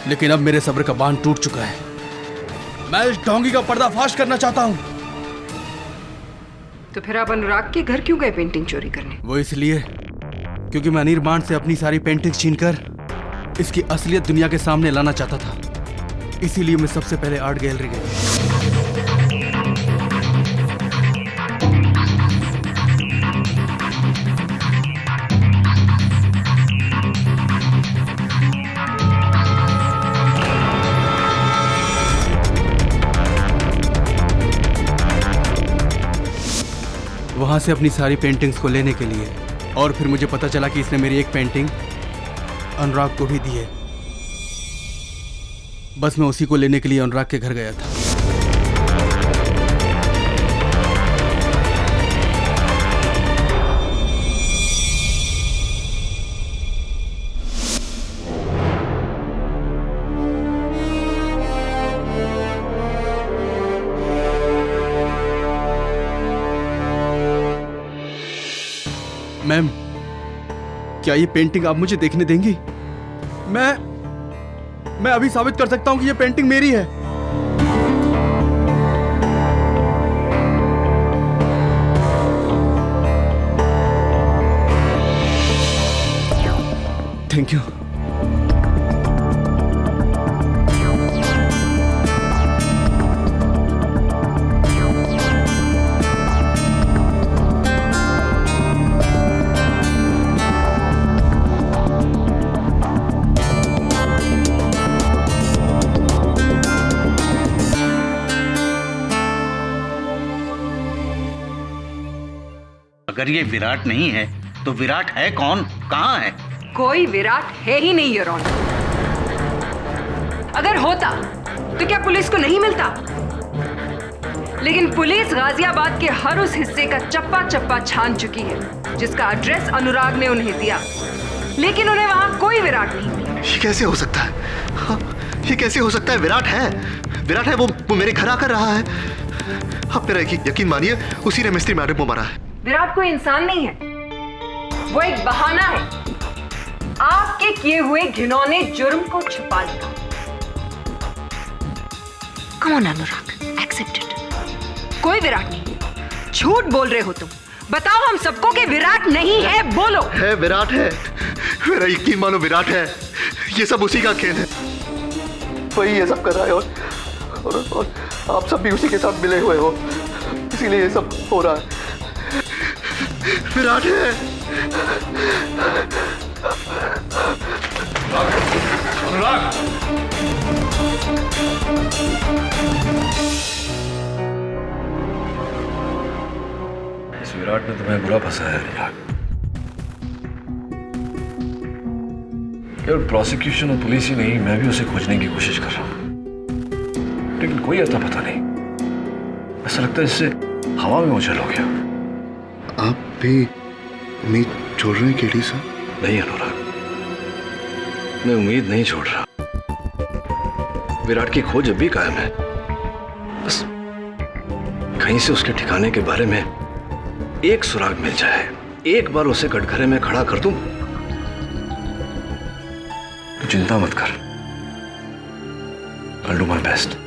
P: लेकिन अब मेरे सब्र का बांध टूट चुका है। मैं इस ढोंगी का पर्दाफाश करना चाहता हूँ।
I: तो फिर आप अनुराग के घर क्यों गए पेंटिंग चोरी करने?
P: वो इसलिए क्योंकि मैं अनिर्बाण से अपनी सारी पेंटिंग्स छीनकर इसकी असलियत दुनिया के सामने लाना चाहता था। इसीलिए मैं सबसे पहले आर्ट गैलरी गया। वहां से अपनी सारी पेंटिंग्स को लेने के लिए, और फिर मुझे पता चला कि इसने मेरी एक पेंटिंग अनुराग को भी दी है। बस मैं उसी को लेने के लिए अनुराग के घर गया था। मैम, क्या ये पेंटिंग आप मुझे देखने देंगी? मैं अभी साबित कर सकता हूं कि ये पेंटिंग मेरी है। Thank you.
M: अगर ये विराट नहीं है तो विराट है कौन? कहाँ है?
I: कोई विराट है ही नहीं योर ऑनर। अगर होता तो क्या पुलिस को नहीं मिलता? लेकिन पुलिस गाजियाबाद के हर उस हिस्से का चप्पा चप्पा छान चुकी है जिसका एड्रेस अनुराग ने उन्हें दिया, लेकिन उन्हें वहां कोई विराट नहीं मिला।
E: ये कैसे हो सकता है? हाँ, ये कैसे हो सकता है? विराट है, वो मेरे घर आकर रहा है। आप मेरा यकीन मानिए, उसी ने मिस्त्री मैडम को मारा है।
I: विराट कोई इंसान नहीं है, वो एक बहाना है आपके किए हुए घिनौने जुर्म को छुपाने का। Come on Anurag, accept it. कोई विराट नहीं। झूठ बोल रहे हो तुम। बताओ हम सबको कि विराट नहीं है, बोलो।
E: है, विराट है। मेरा यकीन मानो, विराट है। ये सब उसी का खेल है। वही ये सब कर रहा है और आप सब भी उसी के साथ मिले हुए हो, इसीलिए ये सब हो रहा है। विराट है।
B: अनुराग, इस विराट ने तुम्हें बुरा फंसाया है अनुराग। केवल प्रोसिक्यूशन और पुलिस ही नहीं, मैं भी उसे खोजने की कोशिश कर रहा हूं, लेकिन कोई अता पता नहीं। ऐसा लगता है इससे हवा में उछल हो गया।
E: आप भी उम्मीद छोड़ रहे हैं केडी सर?
B: नहीं अनुराग, मैं उम्मीद नहीं छोड़ रहा। विराट की खोज अब भी कायम है। बस कहीं से उसके ठिकाने के बारे में एक सुराग मिल जाए, एक बार उसे कटघरे में खड़ा कर दूं, तो चिंता मत कर। I'll do my best.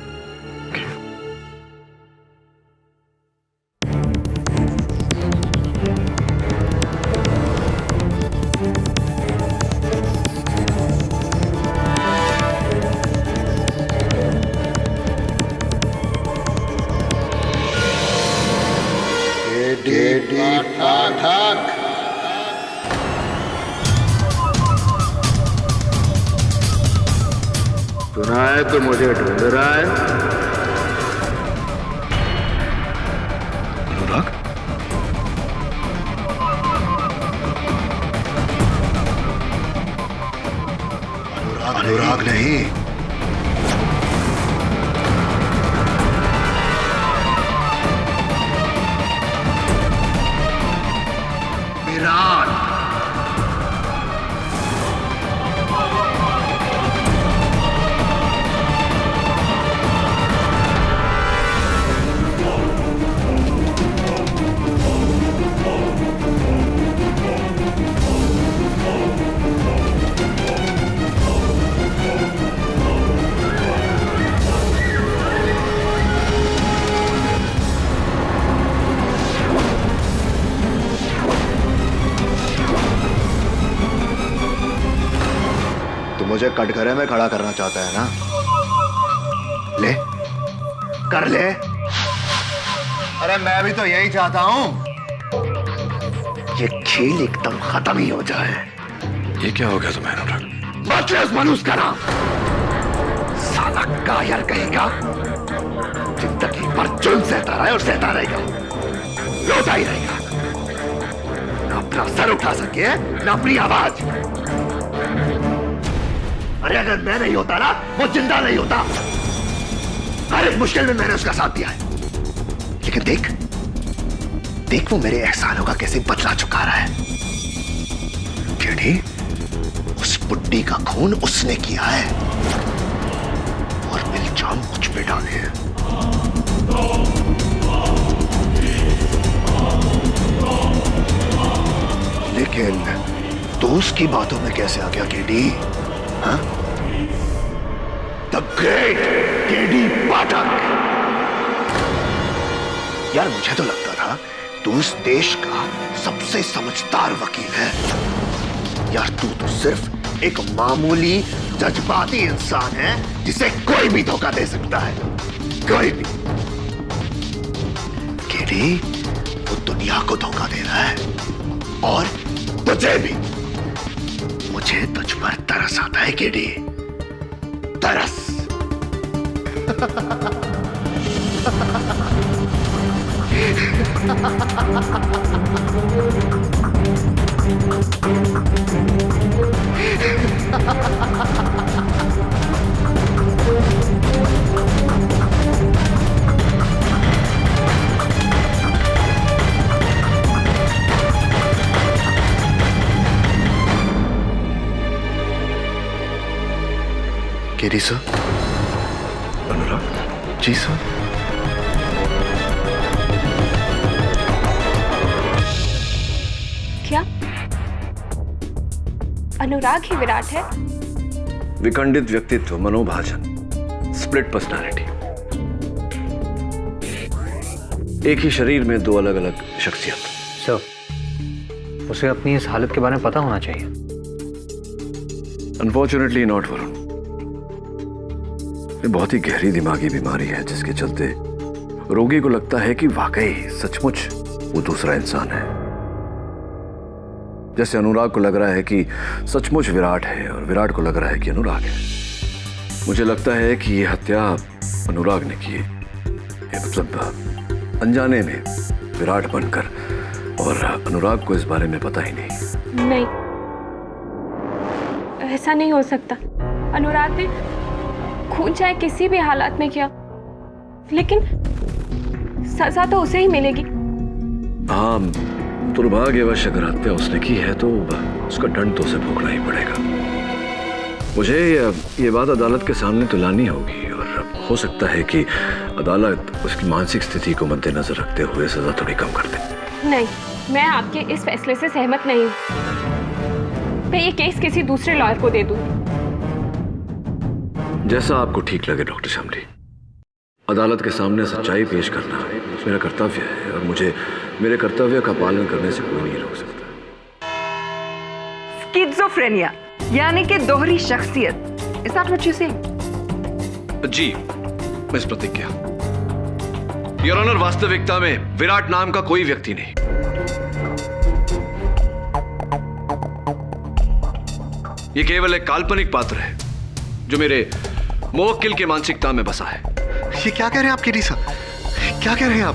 J: सुना है तो मुझे ढूंढ रहा है?
B: अनुराग?
E: अनुराग नहीं, विराट। मुझे कटघरे में खड़ा करना चाहता है ना? ले, कर ले। अरे मैं भी तो यही चाहता हूं, ये खेल एकदम खत्म ही हो जाए।
B: ये क्या हो गया तुम्हें अनुराग?
E: बदले मनुष्य का नाम, साला कायर कहेगा, जिंदगी भर जुल्म सहता रहा है और सहता रहेगा, रोता ही रहेगा, न अपना सर उठा सके न अपनी आवाज। अरे अगर मैं नहीं होता ना, वो जिंदा नहीं होता। हर एक मुश्किल में मैंने उसका साथ दिया है, लेकिन देख देख वो मेरे एहसानों का कैसे बदला चुका रहा है। केडी, उस बुड्ढी का खून उसने किया है और इल्जाम मुझ पे डाले हैं। लेकिन दोस्त की बातों में कैसे आ गया केडी? हाँ? द ग्रेट केडी पाठक। यार मुझे तो लगता था तू इस देश का सबसे समझदार वकील है। यार तू तो सिर्फ एक मामूली जज्बाती इंसान है जिसे कोई भी धोखा दे सकता है, कोई भी। केडी, वो दुनिया को धोखा दे रहा है और तुझे भी। मुझे तुझ पर तरस आता है केडी, तरस। KD sir.
B: अनुराग?
E: जी सर।
D: क्या अनुराग ही विराट है?
B: विखंडित व्यक्तित्व, मनोभाजन, स्प्लिट पर्सनालिटी, एक ही शरीर में दो अलग अलग शख्सियत।
G: सर, उसे अपनी इस हालत के बारे में पता होना चाहिए।
B: Unfortunately not Varun. ये बहुत ही गहरी दिमागी बीमारी है जिसके चलते रोगी को लगता है कि वाकई सचमुच वो दूसरा इंसान है। जैसे अनुराग को लग रहा है कि सचमुच विराट है और विराट को लग रहा है कि अनुराग है। मुझे लगता है कि ये हत्या अनुराग ने की है, मतलब अनजाने में विराट बनकर, और अनुराग को इस बारे में पता ही नहीं।
D: नहीं, ऐसा नहीं हो सकता। अनुराग ने खून चाहे किसी भी हालात में किया, लेकिन सजा तो उसे ही मिलेगी।
B: हाँ, दुर्भाग्यवश अगर हत्या उसने की है तो उसका दंड तो उसे भोगना ही पड़ेगा। मुझे ये बात अदालत के सामने तो लानी होगी, और हो सकता है कि अदालत उसकी मानसिक स्थिति को मद्देनजर रखते हुए सजा थोड़ी कम कर दे।
D: नहीं, मैं आपके इस फैसले से सहमत नहीं हूँ। मैं ये केस किसी दूसरे लॉयर को दे दूँ।
B: जैसा आपको ठीक लगे डॉक्टर शामली। अदालत के सामने सच्चाई पेश करना मेरा कर्तव्य है, और मुझे मेरे कर्तव्य का पालन करने से कोई नहीं रोक सकता।
I: स्किज़ोफ्रेनिया यानी कि दोहरी शख्सियत। Is that what you say?
B: जी, मिस प्रतिज्ञा। योर ऑनर, वास्तविकता में विराट नाम का कोई व्यक्ति नहीं। ये केवल एक काल्पनिक पात्र है जो मेरे मुवक्किल के मानसिकता में बसा है।
E: ये क्या कह रहे हैं आप केडी साहब? क्या कह रहे हैं आप?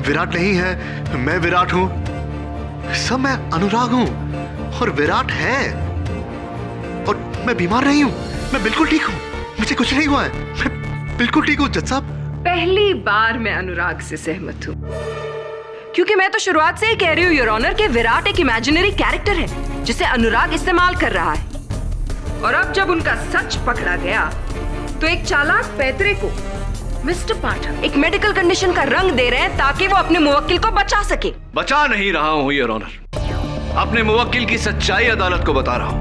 E: विराट नहीं है, मैं विराट हूं। सब मैं अनुराग हूं और विराट है, और मैं बीमार नहीं हूं। मैं बिल्कुल ठीक हूं, मुझे कुछ नहीं हुआ है। मैं बिल्कुल ठीक हूं जज साहब।
I: पहली बार मैं अनुराग से सहमत हूं, क्योंकि मैं तो शुरुआत से ही कह रही हूं योर ऑनर कि विराट एक इमेजिनरी कैरेक्टर है जिसे अनुराग इस्तेमाल कर रहा है। और अब जब उनका सच पकड़ा गया तो एक चालाक पैतरे को मिस्टर पाठक एक मेडिकल कंडीशन का रंग दे रहे हैं ताकि वो अपने मुवक्किल को बचा सके।
B: बचा नहीं रहा हूं योर ऑनर, अपने मुवक्किल की सच्चाई अदालत को बता रहा हूं।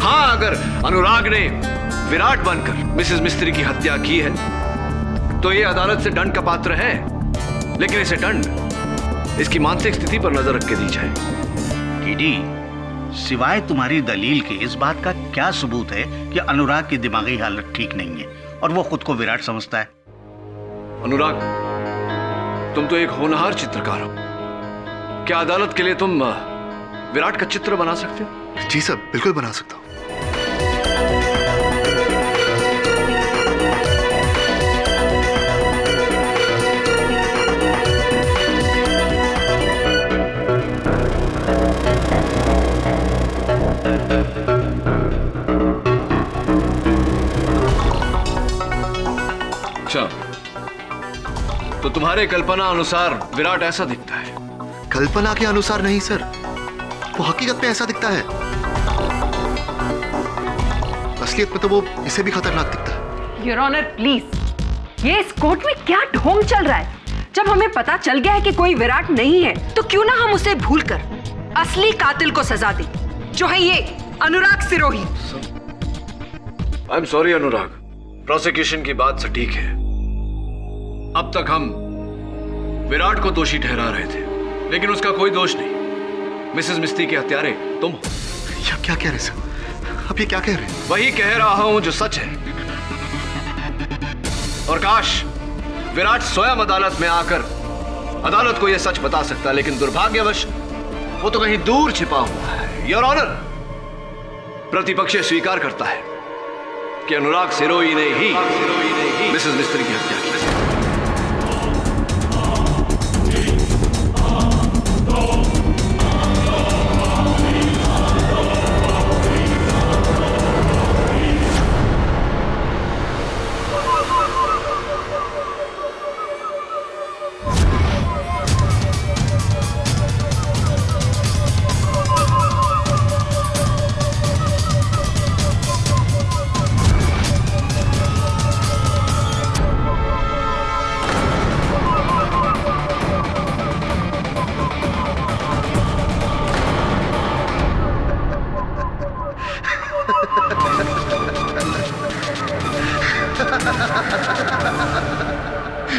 B: हाँ, अगर अनुराग ने विराट बनकर मिसेस मिस्त्री की हत्या की है तो ये अदालत से दंड का पात्र है, लेकिन इसे दंड इसकी मानसिक स्थिति पर नजर रख के दी जाए।
J: केडी,
M: सिवाय तुम्हारी दलील के इस बात का क्या सबूत है कि अनुराग की दिमागी हालत ठीक नहीं है और वो खुद को विराट समझता है?
B: अनुराग, तुम तो एक होनहार चित्रकार हो। क्या अदालत के लिए तुम विराट का चित्र बना सकते हो?
E: जी सर, बिल्कुल बना सकता हूँ।
B: अच्छा, तो तुम्हारे कल्पना अनुसार विराट ऐसा दिखता है?
E: कल्पना के अनुसार नहीं सर, वो हकीकत में ऐसा दिखता है। असलियत में तो वो इसे भी खतरनाक दिखता है।
I: योर ऑनर प्लीज, ये इस कोर्ट में क्या ढोंग चल रहा है? जब हमें पता चल गया है कि कोई विराट नहीं है, तो क्यों ना हम उसे भूलकर असली कातिल को सजा दें, जो है ये Anurag Sirohi.
B: I am sorry Anurag, prosecution की बात सटीक है। अब तक हम विराट को दोषी ठहरा रहे थे, लेकिन उसका कोई दोष नहीं। मिसेस मिस्त्री के हत्यारे तुम हो।
E: क्या कह रहे सर? अब ये क्या कह रहे हैं?
B: वही कह रहा हूं जो सच है। और काश विराट स्वयं अदालत में आकर अदालत को यह सच बता सकता, लेकिन दुर्भाग्यवश वो तो कहीं दूर छिपा हुआ है। योर ऑनर, प्रतिपक्ष स्वीकार करता है कि अनुराग सिरोही ने ही मिसेस मिस्त्री की हत्या की।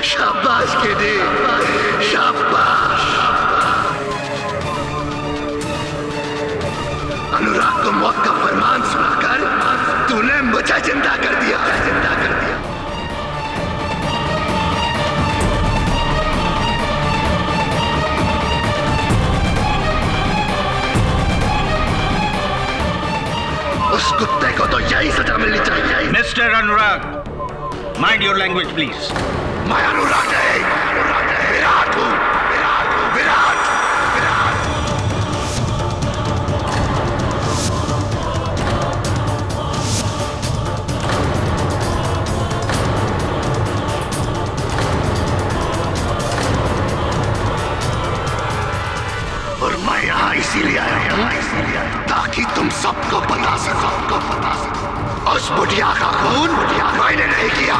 E: शाबाश केडी, शाबाश। अनुराग को मौत का फरमान सुनाकर तूने मुझे जिंदा कर दिया, जिंदा कर दिया। उस कुत्ते को तो यही सजा मिलनी चाहिए।
M: Mister Anurag, mind your language please.
E: मैं अनुराग नहीं, विराट हूं, विराट। और मैं यहाँ इसीलिए आया हूँ ताकि तुम सबको बता सको, उस बुढ़िया का खून मैंने नहीं किया,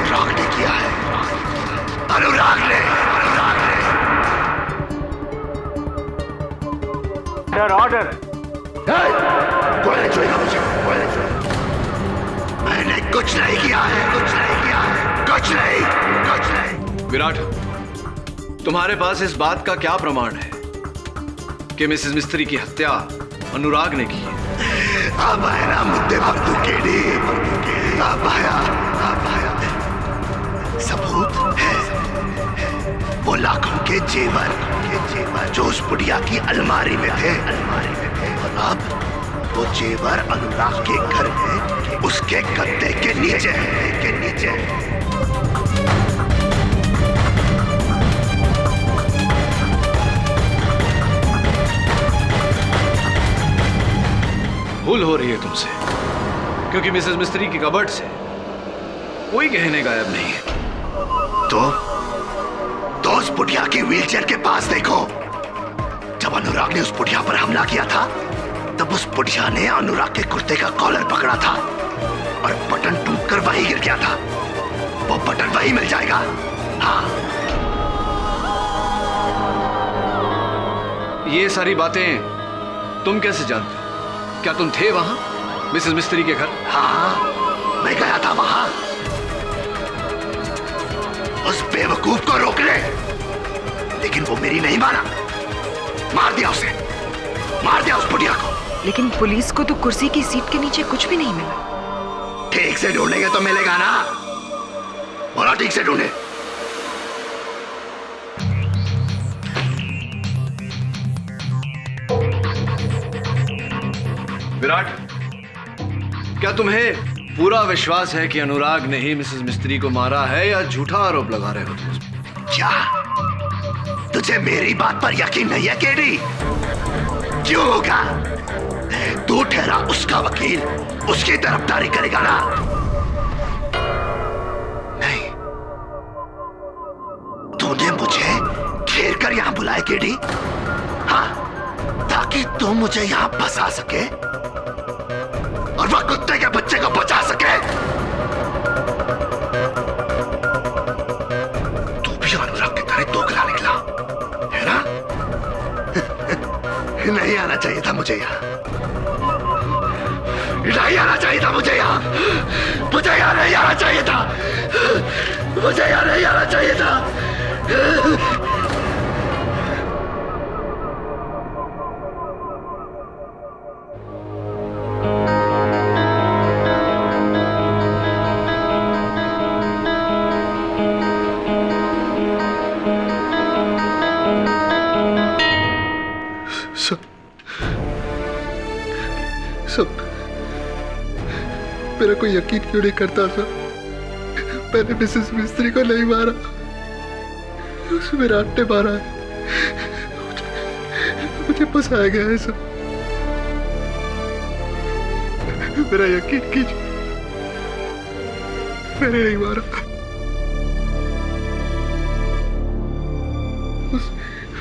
E: अनुराग ने किया है, अनुराग ने।
M: ऑर्डर।
E: बोलने चाहिए मुझे, बोलने चाहिए। मैंने कुछ नहीं किया है, कुछ नहीं।
B: विराट, तुम्हारे पास इस बात का क्या प्रमाण है कि मिसेस मिस्त्री की हत्या अनुराग ने की है?
E: अब आया ना मुद्दे पर तू केडी, अब आया। सबूत है वो लाखों के जेवर जो उस बुढ़िया की अलमारी में थे। और अब वो जेवर अनुराग के घर में उसके गद्दे के नीचे।
B: भूल हो रही है तुमसे, क्योंकि मिसेस मिस्त्री की कबर्ड से कोई गहने गायब नहीं है।
E: तो उस बुढ़िया की व्हीलचेयर के पास देखो। जब अनुराग ने उस बुढ़िया पर हमला किया था, तब उस बुढ़िया ने अनुराग के कुर्ते का कॉलर पकड़ा था और बटन टूटकर वहीं गिर गया था। वो बटन वहीं मिल जाएगा। हाँ,
B: ये सारी बातें तुम कैसे जानते हो? क्या तुम थे वहां मिसेस मिस्त्री के घर?
E: हाँ, मैं गया था वहां। उस बेवकूफ को रोक ले, लेकिन वो मेरी नहीं माना, मार दिया उसे।
J: मार दिया उस बुढ़िया को।
I: लेकिन पुलिस को तो कुर्सी की सीट के नीचे कुछ भी नहीं मिला।
J: ठीक से ढूंढेंगे तो मिलेगा ना। बोला ठीक से ढूंढे।
B: विराट, क्या तुम्हें पूरा विश्वास है कि अनुराग ने ही मिसेस मिस्त्री को मारा है या झूठा आरोप लगा रहे हो तुम?
J: क्या तुझे मेरी बात पर यकीन नहीं है केडी? क्यों होगा? तू ठहरा उसका वकील, उसकी तरफदारी करेगा ना? नहीं, तूने मुझे घेर कर यहां बुलाया केडी, हाँ, ताकि तू मुझे यहां फंसा सके और वह कुत्ते के बच्चे को बचा सके। तू भी अनुराग की तरह दोगला निकला है ना? नहीं आना चाहिए था मुझे यहाँ, नहीं आना चाहिए था मुझे यहाँ, मुझे यहाँ नहीं आना चाहिए था, मुझे यहाँ नहीं आना चाहिए था।
E: सब मेरा कोई यकीन क्यों नहीं करता सर? मैंने मिसेस मिस्त्री को नहीं मारा, उस विराट ने मारा है। मुझे फंसाया गया है सर, मेरा यकीन कीजिए, मैंने नहीं मारा।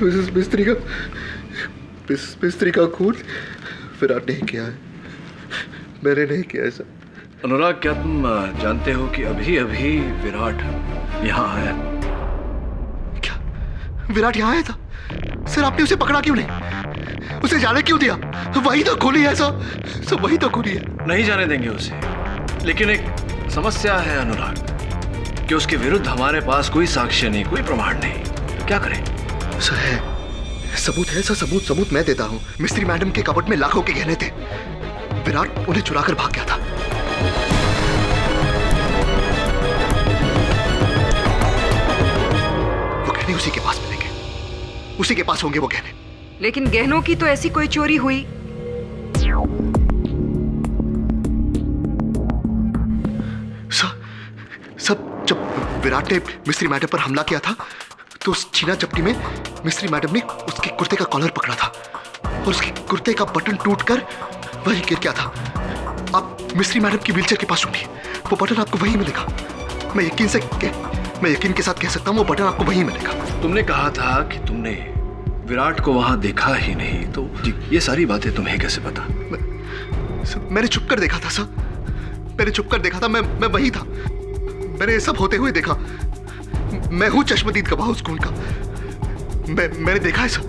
E: मिसेस मिस्त्री का खून विराट नहीं किया है, मैंने नहीं किया ऐसा।
B: अनुराग, क्या तुम जानते हो कि अभी अभी विराट यहाँ आया?
E: क्या विराट यहाँ आया था? सर आपने उसे पकड़ा क्यों नहीं? उसे जाने क्यों दिया? वही तो खूनी है सर, वही तो खूनी है।
B: नहीं जाने देंगे उसे, लेकिन एक समस्या है अनुराग, कि उसके विरुद्ध हमारे पास कोई साक्ष्य नहीं, कोई प्रमाण नहीं। तो क्या करें?
E: सर है, सबूत है सर, सबूत मैं देता हूँ। मिस्त्री मैडम के कपबोर्ड में लाखों के गहने थे, विराट उन्हें चुराकर भाग गया था। वो गहने उसी के पास मिलेंगे, उसी के पास होंगे वो गहने।
I: लेकिन गहनों की तो ऐसी कोई चोरी हुई?
E: सब जब विराट ने मिस्त्री मैडम पर हमला किया था तो उस छीना झपटी में मिस्त्री मैडम ने उसके कुर्ते का कॉलर पकड़ा था और उसके कुर्ते का बटन टूटकर वही गिर गया था। आप मिस्त्री मैडम की व्हीलचेयर के पास ढूंढिए, वो बटन आपको वहीं मिलेगा। मैं यकीन के साथ कह सकता हूँ, वो बटन आपको वहीं मिलेगा।
B: तुमने कहा था कि तुमने विराट को वहां देखा ही नहीं, तो ये सारी बातें तुम्हें कैसे पता?
E: मैंने छुप कर देखा था सर, मैंने छुप कर देखा था, मैं वही था, मैंने ये सब होते हुए देखा। मैं हूं चश्मदीद गवाह उस खून का, मैंने देखा है sir.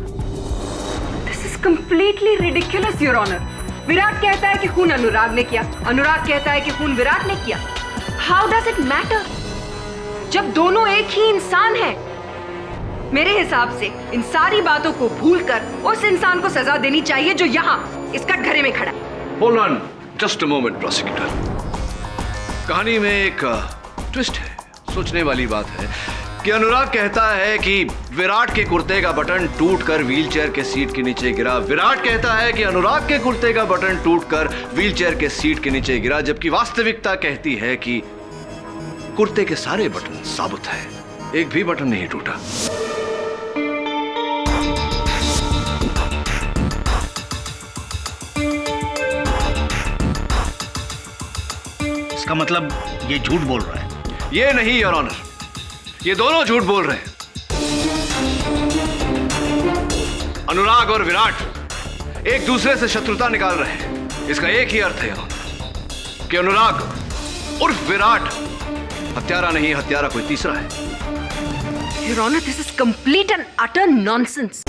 I: This is completely ridiculous, Your Honor. Virat कहता है कि खून अनुराग ने किया, अनुराग कहता है कि खून विराट ने किया। How does it matter? जब दोनों एक ही इंसान हैं। मेरे हिसाब से इन सारी बातों को भूलकर उस इंसान को सजा देनी चाहिए जो यहाँ इस कटघरे में खड़ा है।
B: Hold on, just a moment, prosecutor. कहानी में एक ट्विस्ट है, सोचने वाली बात है कि अनुराग कहता है कि विराट के कुर्ते का बटन टूटकर व्हीलचेयर के सीट के नीचे गिरा। विराट कहता है कि अनुराग के कुर्ते का बटन टूटकर व्हीलचेयर के सीट के नीचे गिरा, जबकि वास्तविकता कहती है कि कुर्ते के सारे बटन साबुत हैं, एक भी बटन नहीं टूटा।
M: इसका मतलब ये झूठ बोल रहा है?
B: ये नहीं योर ऑनर, ये दोनों झूठ बोल रहे हैं। अनुराग और विराट एक दूसरे से शत्रुता निकाल रहे हैं। इसका एक ही अर्थ है कि अनुराग उर्फ विराट हत्यारा नहीं, हत्यारा कोई तीसरा है।
I: Your Honor, this is complete and utter nonsense.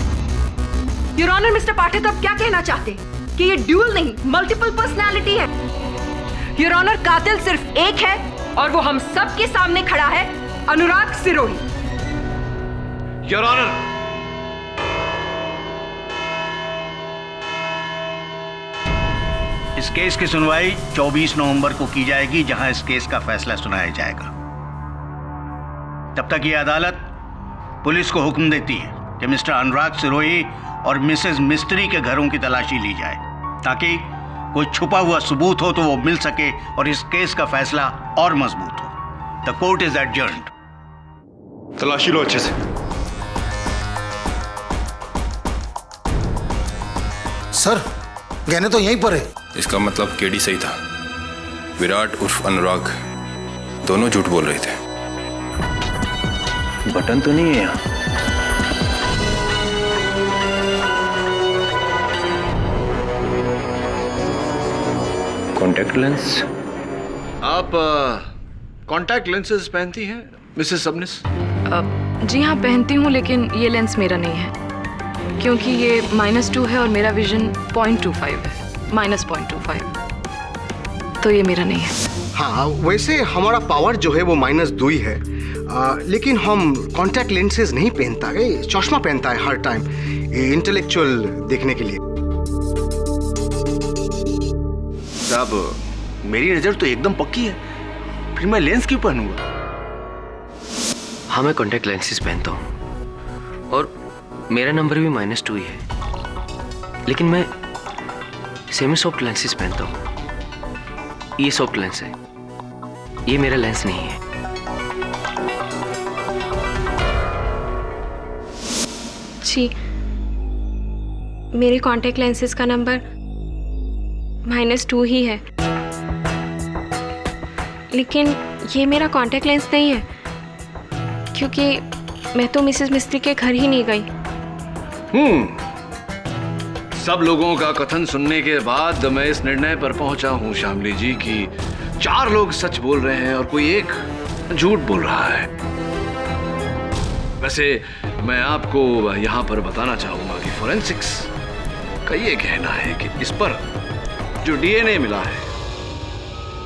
I: Your Honor, Mr. पाठक अब क्या कहना चाहते हैं कि ये ड्यूल नहीं, मल्टीपल पर्सनालिटी है? Your Honor, कातिल सिर्फ एक है और वो हम सब के सामने खड़ा है, अनुराग सिरोही।
B: योर ऑनर,
M: इस केस की सुनवाई 24 नवंबर को की जाएगी, जहां इस केस का फैसला सुनाया जाएगा। तब तक ये अदालत पुलिस को हुक्म देती है कि मिस्टर अनुराग सिरोही और मिसेस मिस्त्री के घरों की तलाशी ली जाए, ताकि कोई छुपा हुआ सबूत हो तो वो मिल सके और इस केस का फैसला और मजबूत हो। The court is adjourned.
H: तलाशी लो अच्छे से।
Q: सर, गहने तो यहीं पर है।
H: इसका मतलब केडी सही था। विराट उर्फ अनुराग दोनों झूठ बोल रहे थे।
G: बटन तो नहीं है यहाँ। Contact lens.
B: आप कॉन्टैक्ट लेंसेज पहनती हैं मिसेस सबनिस?
K: जी हाँ, पहनती हूँ, लेकिन ये लेंस मेरा नहीं है, क्योंकि ये -2 है और मेरा विजन 0.25 है, -0.25, तो ये मेरा नहीं है।
L: हाँ, वैसे हमारा पावर जो है वो -2 ही है, लेकिन हम कॉन्टैक्ट लेंसेज नहीं पहनता है, चश्मा पहनता है हर टाइम, इंटेलेक्चुअल देखने के लिए।
J: साहब, मेरी नजर तो एकदम पक्की है, फिर मैं लेंस क्यों पहनूंगा?
N: हाँ, मैं कॉन्टैक्ट लेंसेज पहनता हूँ और मेरा नंबर भी -2 ही है, लेकिन मैं सेमी सॉफ्ट लेंसेज पहनता हूँ। ये सॉफ्ट लेंस है, ये मेरा लेंस नहीं है।
D: जी, मेरे कॉन्टैक्ट लेंसेज का नंबर -2 ही है, लेकिन ये मेरा कॉन्टैक्ट लेंस नहीं है, क्योंकि मैं तो मिसेस मिस्त्री के घर ही नहीं गई।
B: सब लोगों का कथन सुनने के बाद मैं इस निर्णय पर पहुंचा हूं श्यामली जी कि 4 लोग सच बोल रहे हैं और कोई एक झूठ बोल रहा है। वैसे मैं आपको यहां पर बताना चाहूंगा कि फोरेंसिक्स का ये कहना है कि इस पर जो डीएनए मिला है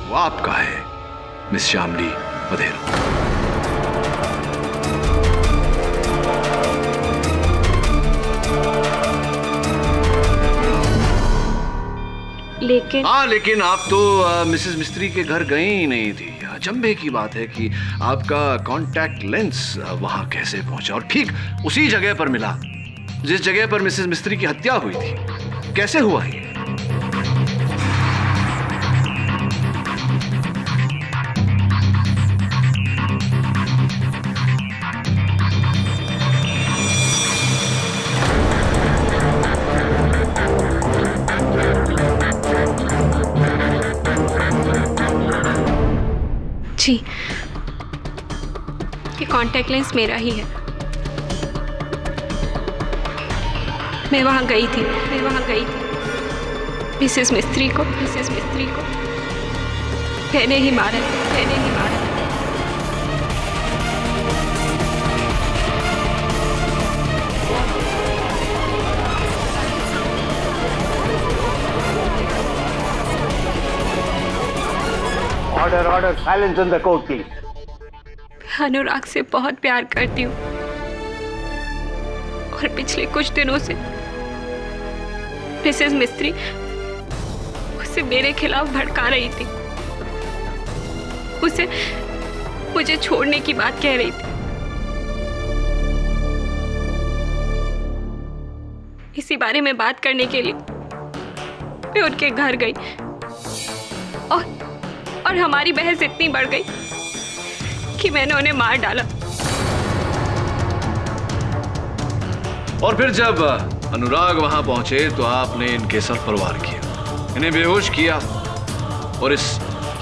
B: वो आपका है, मिस श्यामली वधेरा। लेकिन आप तो मिसेस मिस्त्री के घर गई ही नहीं थी। अचंभे की बात है कि आपका कॉन्टैक्ट लेंस वहां कैसे पहुंचा और ठीक उसी जगह पर मिला जिस जगह पर मिसेस मिस्त्री की हत्या हुई थी। कैसे हुआ ये?
D: जी, ये कॉन्टैक्ट लेंस मेरा ही है। मैं वहां गई थी मिसेस मिस्त्री को मैंने ही मारा।
M: Order, silence in the court please.
D: Anurag से बहुत प्यार करती हूँ और पिछले कुछ दिनों से मिसेस मिस्त्री उसे मेरे खिलाफ भड़का रही थी, उसे मुझे छोड़ने की बात कह रही थी। इसी बारे में बात करने के लिए मैं उनके घर गई और हमारी बहस इतनी बढ़ गई कि मैंने उन्हें मार डाला।
B: और फिर जब अनुराग वहां पहुंचे तो आपने इनके सर पर वार किया, इन्हें बेहोश किया और इस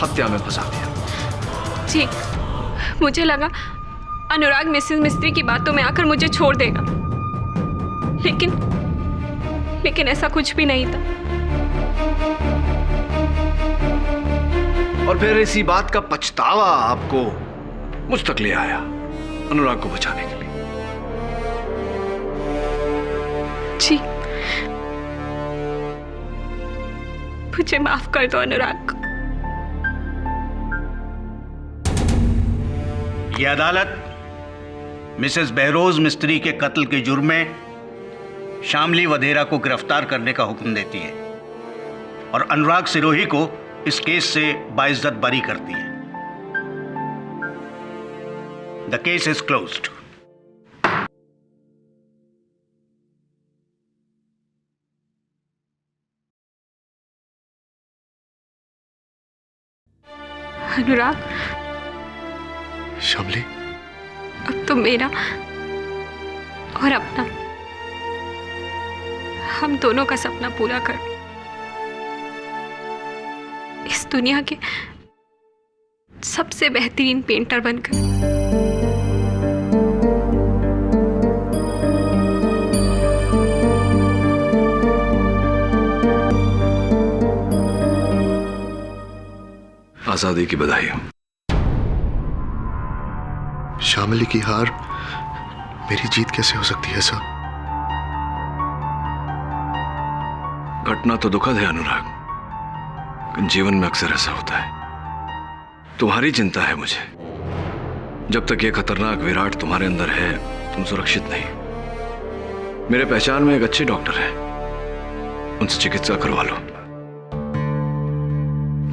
B: हत्या में फंसा दिया।
D: जी, मुझे लगा अनुराग मिसेस मिस्त्री की बातों में आकर मुझे छोड़ देगा, लेकिन ऐसा कुछ भी नहीं था।
B: और फिर इसी बात का पछतावा आपको मुझ तक ले आया अनुराग को बचाने के लिए।
D: जी, मुझे माफ कर दो अनुराग।
M: यह अदालत मिसेस बहरोज मिस्त्री के कत्ल के जुर्म में शामली वधेरा को गिरफ्तार करने का हुक्म देती है। और अनुराग सिरोही को इस केस से बाइज्जत बरी करती है। The case is closed.
D: Anurag,
E: Shamli,
D: अब तो मेरा और अपना, हम दोनों का सपना पूरा कर इस दुनिया के सबसे बेहतरीन पेंटर बनकर।
B: आजादी की बधाई हो।
E: शामली की हार मेरी जीत कैसे हो सकती है साहब?
B: घटना तो दुखद है अनुराग, जीवन में अक्सर ऐसा होता है। तुम्हारी चिंता है मुझे। जब तक ये खतरनाक विराट तुम्हारे अंदर है, तुम सुरक्षित नहीं। मेरे पहचान में एक अच्छे डॉक्टर है, उनसे चिकित्सा करवा लो।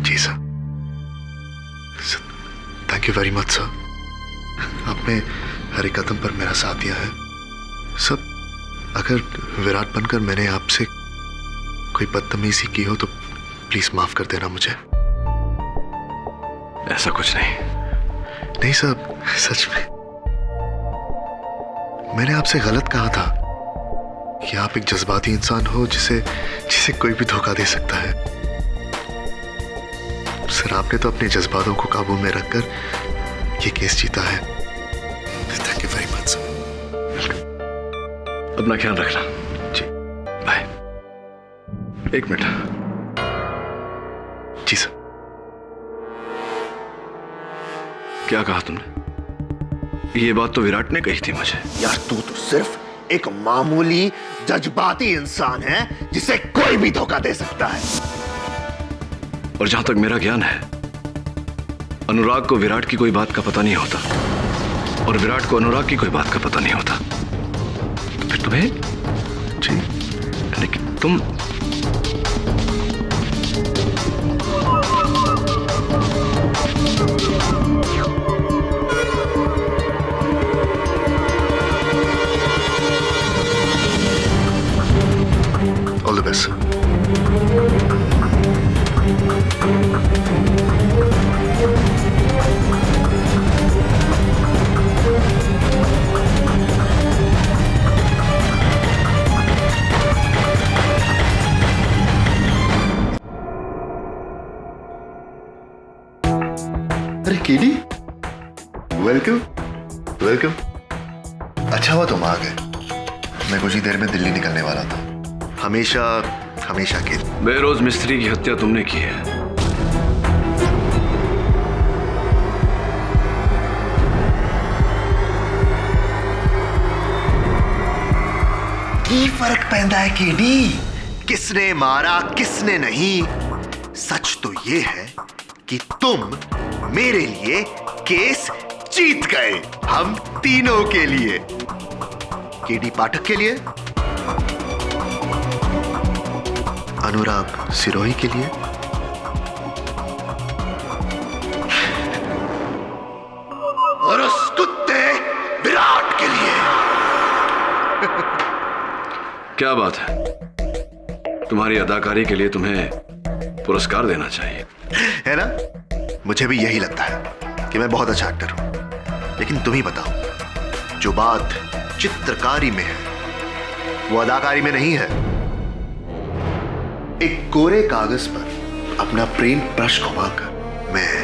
E: जी sir, thank you very much sir. आपने हर एक कदम पर मेरा साथ दिया है। सब अगर विराट बनकर मैंने आपसे कोई बदतमीजी की हो तो प्लीज माफ कर देना मुझे।
B: ऐसा कुछ नहीं।
E: नहीं साहब, सच में मैंने आपसे गलत कहा था कि आप एक जज्बाती इंसान हो जिसे कोई भी धोखा दे सकता है। सर, आपने तो अपने जज्बातों को काबू में रखकर ये केस जीता है। Thank you very much sir.
B: अपना ख्याल रखना।
E: जी,
B: बाय। एक मिनट।
E: जी सर।
B: क्या कहा तुमने? ये बात तो विराट ने कही थी मुझे।
R: यार तू तो सिर्फ एक मामूली जज्बाती इंसान है जिसे कोई भी धोखा दे सकता है।
B: और जहां तक मेरा ज्ञान है, अनुराग को विराट की कोई बात का पता नहीं होता और विराट को अनुराग की कोई बात का पता नहीं होता। तो फिर तुम्हें?
E: जी,
B: लेकिन तुम
E: ऑल द बेस्ट। अरे केडी, वेलकम वेलकम। अच्छा हुआ तुम आ गए, मैं कुछ ही देर में दिल्ली निकलने वाला था। हमेशा हमेशा के
B: बेरोज मिस्त्री की हत्या तुमने की है।
R: की फर्क पैदा है केडी?
E: किसने मारा किसने नहीं, सच तो ये है कि तुम मेरे लिए केस जीत गए। हम तीनों के लिए, केडी पाठक के लिए, अनुराग सिरोही के लिए और उस कुत्ते विराट के लिए।
B: क्या बात है, तुम्हारी अदाकारी के लिए तुम्हें पुरस्कार देना चाहिए,
E: है ना? मुझे भी यही लगता है कि मैं बहुत अच्छा एक्टर हूं। लेकिन तुम ही बताओ, जो बात चित्रकारी में है वो अदाकारी में नहीं है। एक कोरे कागज पर अपना प्रेम ब्रश घुमाकर मैं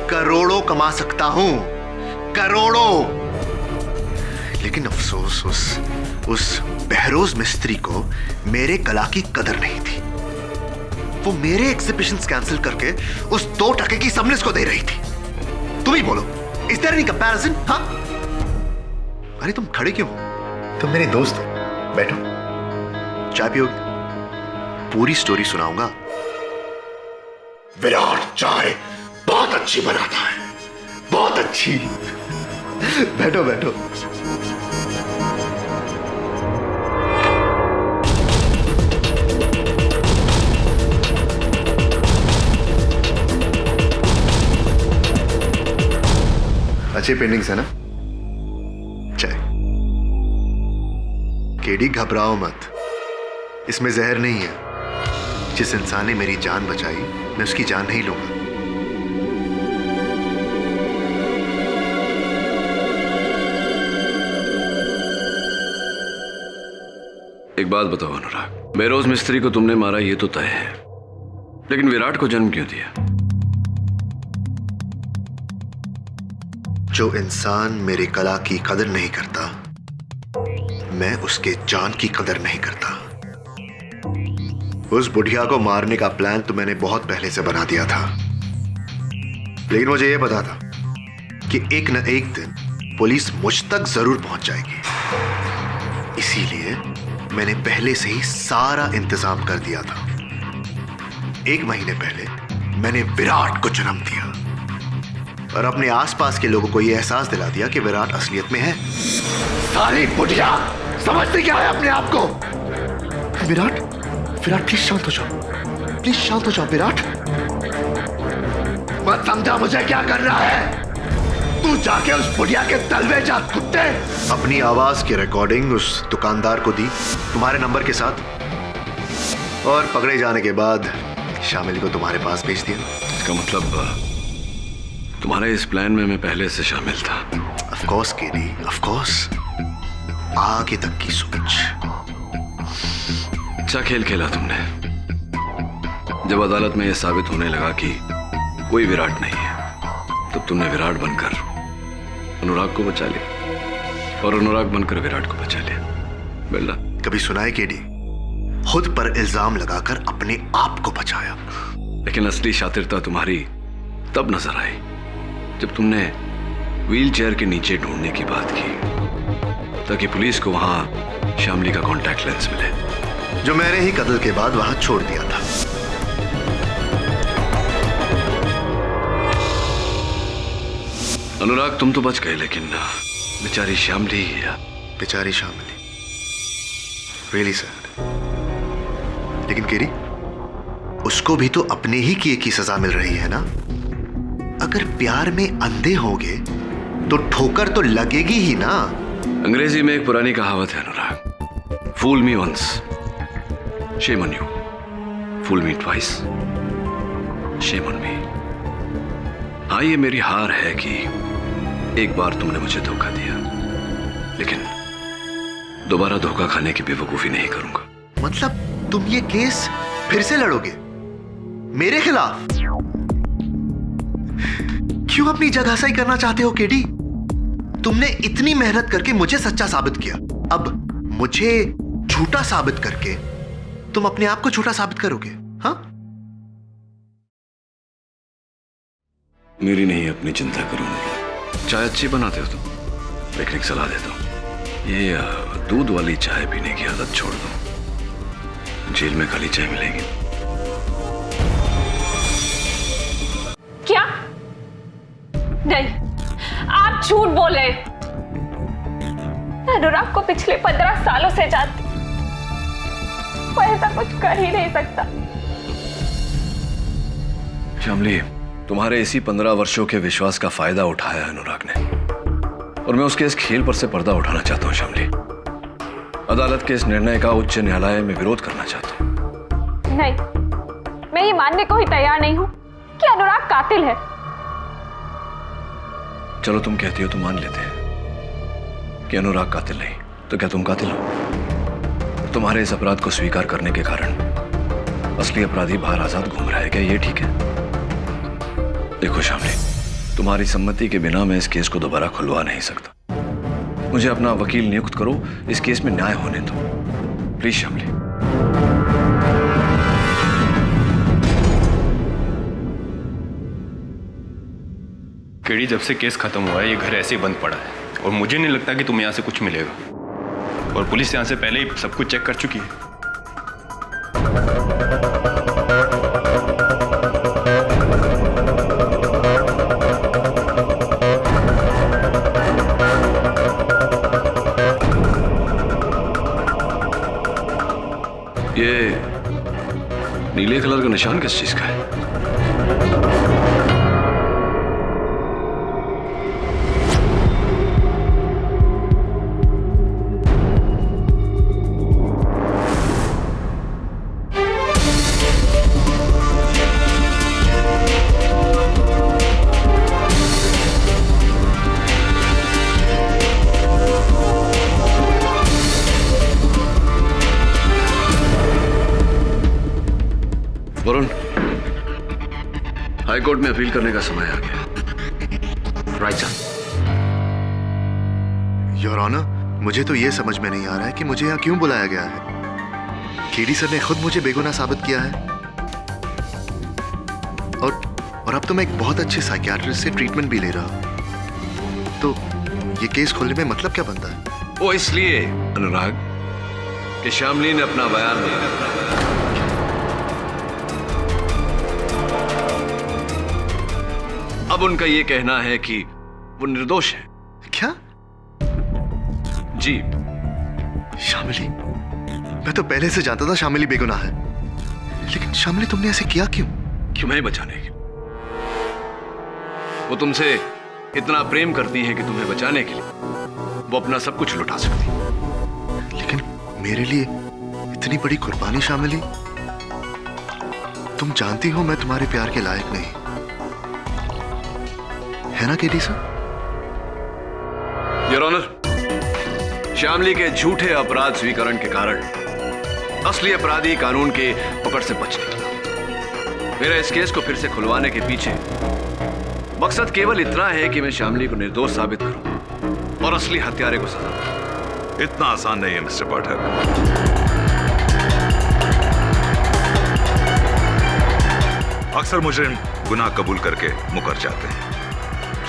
E: करोड़ों कमा सकता हूं, करोड़ों। लेकिन अफसोस उस बहरोज मिस्त्री को मेरे कला की कदर नहीं थी। वो मेरे एग्जिबिशंस कैंसिल करके उस 2 टके की सबनिस को दे रही थी। तुम ही बोलो, इज देयर एनी कंपैरिजन? हाँ? अरे तुम खड़े क्यों? तुम मेरे दोस्त हो, बैठो, चाय पियोगे? पूरी स्टोरी सुनाऊंगा।
R: विराट चाय बहुत अच्छी बनाता है, बहुत अच्छी।
E: बैठो बैठो। अच्छी पेंटिंग्स है ना? चाय। केडी घबराओ मत, इसमें जहर नहीं है। जिस इंसान ने मेरी जान बचाई, मैं उसकी जान नहीं लूंगा।
B: एक बात बताओ अनुराग, बेरोज मिस्त्री को तुमने मारा ये तो तय है, लेकिन विराट को जन्म क्यों दिया?
E: जो इंसान मेरी कला की कदर नहीं करता, मैं उसके जान की कदर नहीं करता। उस बुढ़िया को मारने का प्लान तो मैंने बहुत पहले से बना दिया था, लेकिन मुझे यह पता था कि एक न एक दिन पुलिस मुझ तक जरूर पहुंच जाएगी। इसीलिए मैंने पहले से ही सारा इंतजाम कर दिया था। 1 महीने पहले मैंने विराट को जन्म दिया और अपने आसपास के लोगों को यह एहसास दिला दिया कि विराट असलियत में है।
R: साली बुढ़िया, समझते क्या है अपने आप को?
E: विराट, विराट प्लीज शांत हो जाओ, प्लीज शांत हो जाओ विराट।
R: मत समझा मुझे क्या कर रहा है? तू जाके उस बुढ़िया के तलवे जा कुत्ते।
E: अपनी आवाज की रिकॉर्डिंग उस दुकानदार को दी तुम्हारे नंबर के साथ, और पकड़े जाने के बाद शामिल को तुम्हारे पास भेज दिया।
B: इसका मतलब तुम्हारे इस प्लान में मैं पहले से शामिल था।
E: Of course KD, of course. आगे तक की सोच।
B: अच्छा खेल खेला तुमने। जब अदालत में यह साबित होने लगा कि कोई विराट नहीं है, तब तुमने विराट बनकर अनुराग को बचा लिया और अनुराग बनकर विराट को बचा लिया। बेल्ला,
E: कभी सुना है केडी? खुद पर इल्जाम लगाकर अपने आप को बचाया।
B: लेकिन असली शातिरता तुम्हारी तब नजर आई जब तुमने व्हील चेयर के नीचे ढूंढने की बात की ताकि पुलिस को वहां शामली का कॉन्टैक्ट लेंस मिले,
E: जो मैंने ही कत्ल के बाद वहां छोड़ दिया था।
B: अनुराग तुम तो बच गए, लेकिन बेचारी शामली,
E: बेचारी शामली, रियली सैड। लेकिन केरी, उसको भी तो अपने ही किए की सजा मिल रही है ना? अगर प्यार में अंधे होंगे तो ठोकर तो लगेगी ही ना।
B: अंग्रेजी में एक पुरानी कहावत है Anurag, fool me once, shame on you, fool me twice, shame on me. हाँ, ये मेरी हार है कि एक बार तुमने मुझे धोखा दिया, लेकिन दोबारा धोखा खाने की बेवकूफी नहीं करूंगा।
E: मतलब तुम ये केस फिर से लड़ोगे मेरे खिलाफ? क्यों अपनी जगह सही करना चाहते हो केडी? तुमने इतनी मेहनत करके मुझे सच्चा साबित किया, अब मुझे झूठा साबित करके तुम अपने आप को झूठा साबित करोगे? हाँ,
B: मेरी नहीं, अपनी चिंता करूंगा। चाय अच्छी बनाते हो तुम, लेकिन एक सलाह देता हूं, ये दूध वाली चाय पीने की आदत छोड़ दो। जेल में खाली चाय मिलेगी।
D: क्या? नहीं, आप झूठ बोल रहे। अनुराग को पिछले 15 सालों से जानती, वो ऐसा कुछ कर ही नहीं सकता।
B: शामली, तुम्हारे इसी 15 वर्षों के विश्वास का फायदा उठाया अनुराग ने, और मैं उसके इस खेल पर से पर्दा उठाना चाहता हूं। शामली, अदालत के इस निर्णय का उच्च न्यायालय में विरोध करना चाहता हूं।
D: नहीं, मैं ये मानने को ही तैयार नहीं हूं कि अनुराग कातिल है।
B: चलो, तुम कहती हो तो मान लेते हैं कि अनुराग कातिल नहीं, तो क्या तुम कातिल हो? तुम्हारे इस अपराध को स्वीकार करने के कारण असली अपराधी बाहर आजाद घूम रहा है, क्या ये ठीक है? देखो शामली, तुम्हारी सम्मति के बिना मैं इस केस को दोबारा खुलवा नहीं सकता। मुझे अपना वकील नियुक्त करो, इस केस में न्याय होने दो, प्लीज शामली।
H: केडी, जब से केस खत्म हुआ है ये घर ऐसे ही बंद पड़ा है, और मुझे नहीं लगता कि तुम्हें यहाँ से कुछ मिलेगा, और पुलिस यहाँ से पहले ही सब कुछ चेक कर चुकी है।
B: ये नीले कलर का निशान किस चीज का है? कोर्ट में अपील करने का समय आ गया। Right sir.
E: योर ऑनर, मुझे तो ये समझ में नहीं आ रहा है कि मुझे यहाँ क्यों बुलाया गया है। केडी सर ने खुद मुझे बेगुनाह साबित किया है और अब तो मैं एक बहुत अच्छे साइकियाट्रिस्ट से ट्रीटमेंट भी ले रहा हूँ। तो ये केस खोलने में मतलब क्या बनता है?
B: वो इसलिए अनुराग कि श्यामली ने अपना बयान दिया। अब उनका ये कहना है कि वो निर्दोष है।
E: क्या?
B: जी।
E: शामिली? मैं तो पहले से जानता था शामिली बेगुनाह है, लेकिन शामिली तुमने ऐसे किया क्यों?
B: तुम्हें बचाने के। वो तुमसे इतना प्रेम करती है कि तुम्हें बचाने के लिए वो अपना सब कुछ लुटा सकती है।
E: लेकिन मेरे लिए इतनी बड़ी कुर्बानी शामिली, तुम जानती हो मैं तुम्हारे प्यार के लायक नहीं, है ना केडी सर?
B: योर ऑनर, श्यामली के झूठे अपराध स्वीकरण के कारण असली अपराधी कानून के पकड़ से बच निकला। मेरा इस केस को फिर से खुलवाने के पीछे मकसद केवल इतना है कि मैं श्यामली को निर्दोष साबित करूं और असली हत्यारे को सजा दूं।
S: इतना आसान नहीं है मिस्टर पाठक। अक्सर मुजरिम गुनाह कबूल करके मुकर जाते हैं।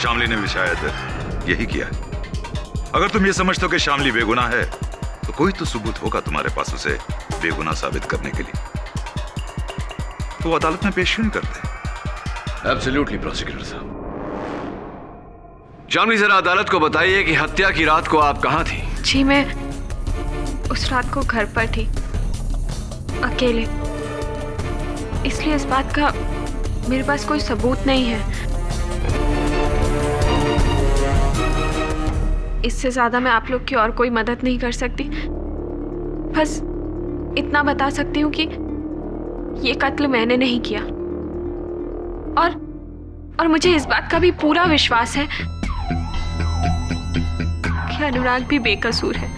S: श्यामली ने भी शायद यही किया है। अगर तुम ये समझते हो कि श्यामली बेगुनाह है तो कोई तो सबूत होगा तुम्हारे पास उसे बेगुनाह साबित करने के लिए, तो वो अदालत में पेश क्यों नहीं करते?
B: एब्सोल्युटली प्रोसिक्यूटर साहब। श्यामली जरा अदालत को बताइए कि हत्या की रात को आप कहां थी?
D: जी मैं उस रात को घर पर थी, अकेले। इसलिए इस बात का मेरे पास कोई सबूत नहीं है। इससे ज्यादा मैं आप लोग की और कोई मदद नहीं कर सकती। बस इतना बता सकती हूँ कि ये कत्ल मैंने नहीं किया और मुझे इस बात का भी पूरा विश्वास है कि अनुराग भी बेकसूर है।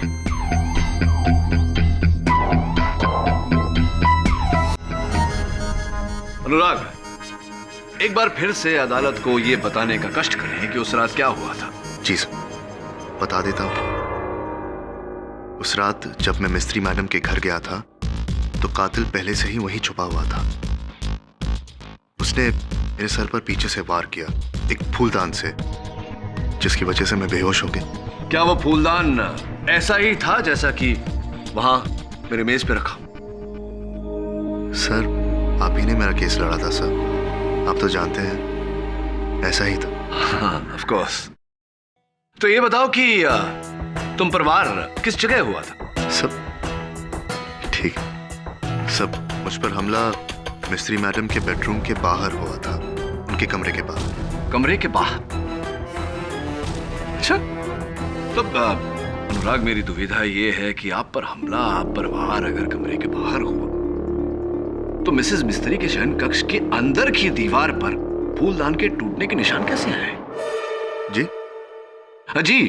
B: अनुराग, एक बार फिर से अदालत को यह बताने का कष्ट करें कि उस रात क्या हुआ था।
E: जी सर, बता देता हूं। उस रात जब मैं मिस्त्री मैडम के घर गया था तो कातिल पहले से ही वहीं छुपा हुआ था। उसने मेरे सर पर पीछे से वार किया, एक फूलदान से, जिसकी वजह से मैं बेहोश हो गया।
B: क्या वो फूलदान ऐसा ही था जैसा कि वहां मेरे मेज पे रखा?
E: सर, आप ही ने मेरा केस लड़ा था सर, आप तो जानते हैं ऐसा ही था।
B: हाँ, ऑफ कोर्स। तो ये बताओ कि तुम पर वार किस जगह हुआ था?
E: सब ठीक, सब मुझ पर हमला मिस्त्री मैडम के बेडरूम के बाहर हुआ था, उनके कमरे के बाहर।
B: कमरे के बाहर? अच्छा, तब अनुराग मेरी दुविधा ये है कि आप पर हमला, आप पर वार अगर कमरे के बाहर हुआ तो मिसेस मिस्त्री के शयन कक्ष के अंदर की दीवार पर फूलदान के टूटने के निशान कैसे आए?
E: जी
B: जी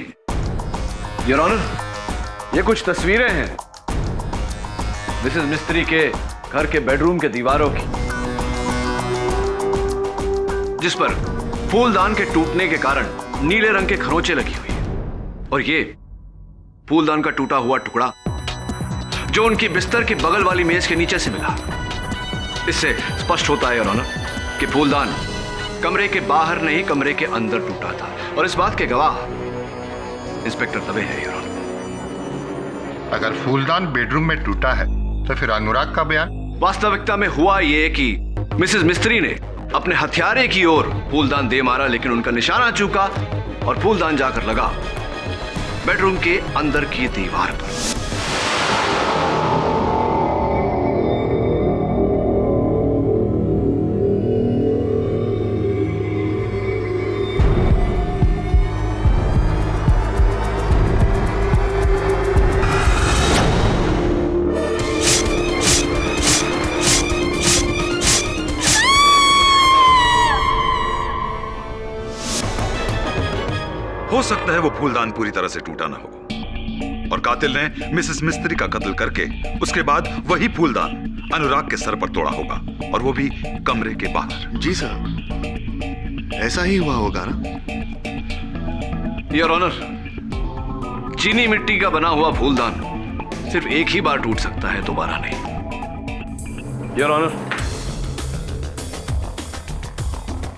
B: योर ऑनर, ये कुछ तस्वीरें हैं मिसेस मिस्त्री के घर के बेडरूम के दीवारों की, जिस पर फूलदान के टूटने के कारण नीले रंग के खरोंचे लगी हुई है। और ये फूलदान का टूटा हुआ टुकड़ा जो उनकी बिस्तर की बगल वाली मेज के नीचे से मिला। इससे स्पष्ट होता है योर ऑनर कि फूलदान कमरे के बाहर नहीं, कमरे के अंदर टूटा था। और इस बात के गवाह इंस्पेक्टर दवे है योर ऑनर।
T: अगर फूलदान बेडरूम में टूटा है तो फिर अनुराग का बयान?
B: वास्तविकता में हुआ ये कि मिसेस मिस्त्री ने अपने हथियारे की ओर फूलदान दे मारा, लेकिन उनका निशाना चूका और फूलदान जाकर लगा बेडरूम के अंदर की दीवार पर।
S: हो सकता है वो फूलदान पूरी तरह से टूटा ना हो और कातिल ने मिसेस मिस्त्री का कत्ल करके उसके बाद वही फूलदान अनुराग के सर पर तोड़ा होगा, और वो भी कमरे के बाहर।
E: जी सर, ऐसा ही हुआ होगा ना?
B: योर ऑनर, चीनी मिट्टी का बना हुआ फूलदान सिर्फ एक ही बार टूट सकता है, दोबारा नहीं। योर ऑनर,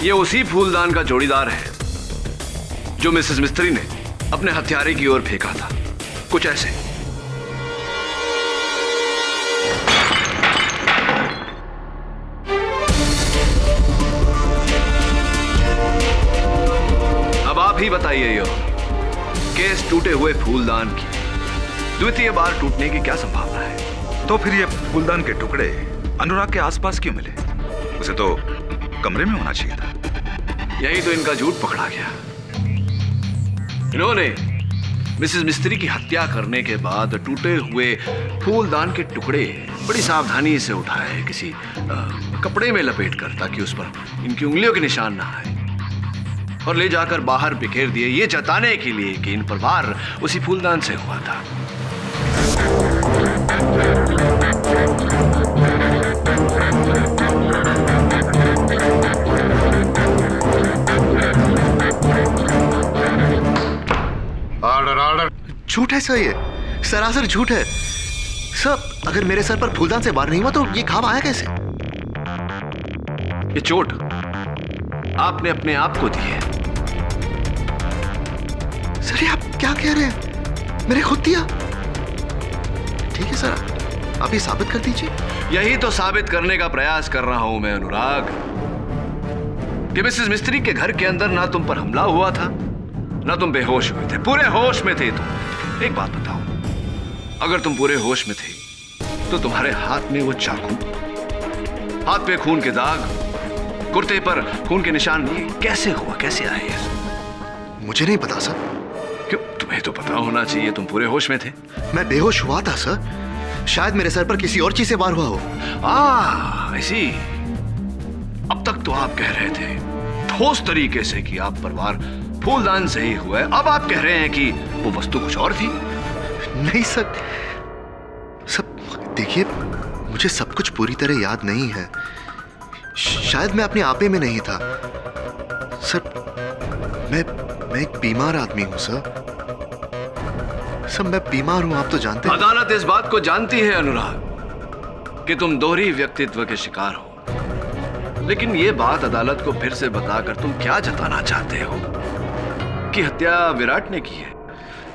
B: ये उसी फूलदान का जोड़ीदार है जो मिसेस मिस्त्री ने अपने हत्यारे की ओर फेंका था, कुछ ऐसे। अब आप ही बताइए योर, केस टूटे हुए फूलदान की द्वितीय बार टूटने की क्या संभावना है?
S: तो फिर ये फूलदान के टुकड़े अनुराग के आसपास क्यों मिले? उसे तो कमरे में होना चाहिए था।
B: यही तो इनका झूठ पकड़ा गया। इन्होंने मिसेस मिस्त्री की हत्या करने के बाद टूटे हुए फूलदान के टुकड़े बड़ी सावधानी से उठाए, किसी कपड़े में लपेट कर, ताकि उस पर इनकी उंगलियों के निशान ना आए, और ले जाकर बाहर बिखेर दिए, ये जताने के लिए कि इन पर वार उसी फूलदान से हुआ था।
E: Order order. झूठ है सर, ये सरासर झूठ है सर। अगर मेरे सर पर फूलदान से वार नहीं हुआ तो ये घाव आया कैसे?
B: ये चोट आपने अपने आप को दी है।
E: सर ये आप क्या कह रहे हैं? मैंने खुद दिया। ठीक है सर, आप ये साबित कर दीजिए।
B: यही तो साबित करने का प्रयास कर रहा हूं मैं अनुराग, कि मिसेस मिस्त्री के घर के अंदर ना तुम पर हमला हुआ था, ना तुम बेहोश हुए थे, पूरे होश में थे तुम। एक बात बताओ, अगर तुम पूरे होश में थे तो तुम्हारे हाथ में वो चाकू, हाथ पे खून के दाग, कुर्ते पर खून के निशान कैसे हुआ, कैसे आए?
E: मुझे नहीं पता सर।
B: क्यों? तुम्हें तो पता होना चाहिए, तुम पूरे होश में थे।
E: मैं बेहोश हुआ था सर, शायद मेरे सर पर किसी और चीज से वार हुआ हो।
B: ऐसी। अब तक तो आप कह रहे थे ठोस तरीके से कि आप पर वार फूलदान से ही हुआ है, अब आप कह रहे हैं कि वो वस्तु कुछ और थी।
E: नहीं सर, सब देखिए, मुझे सब कुछ पूरी तरह याद नहीं है। शायद मैं अपने आपे में नहीं था सर। मैं एक बीमार आदमी हूं सर। मैं बीमार हूं, आप तो जानते हैं।
B: अदालत इस बात को जानती है अनुराग कि तुम दोहरी व्यक्तित्व के शिकार हो, लेकिन ये बात अदालत को फिर से बताकर तुम क्या जताना चाहते हो कि हत्या विराट ने की है?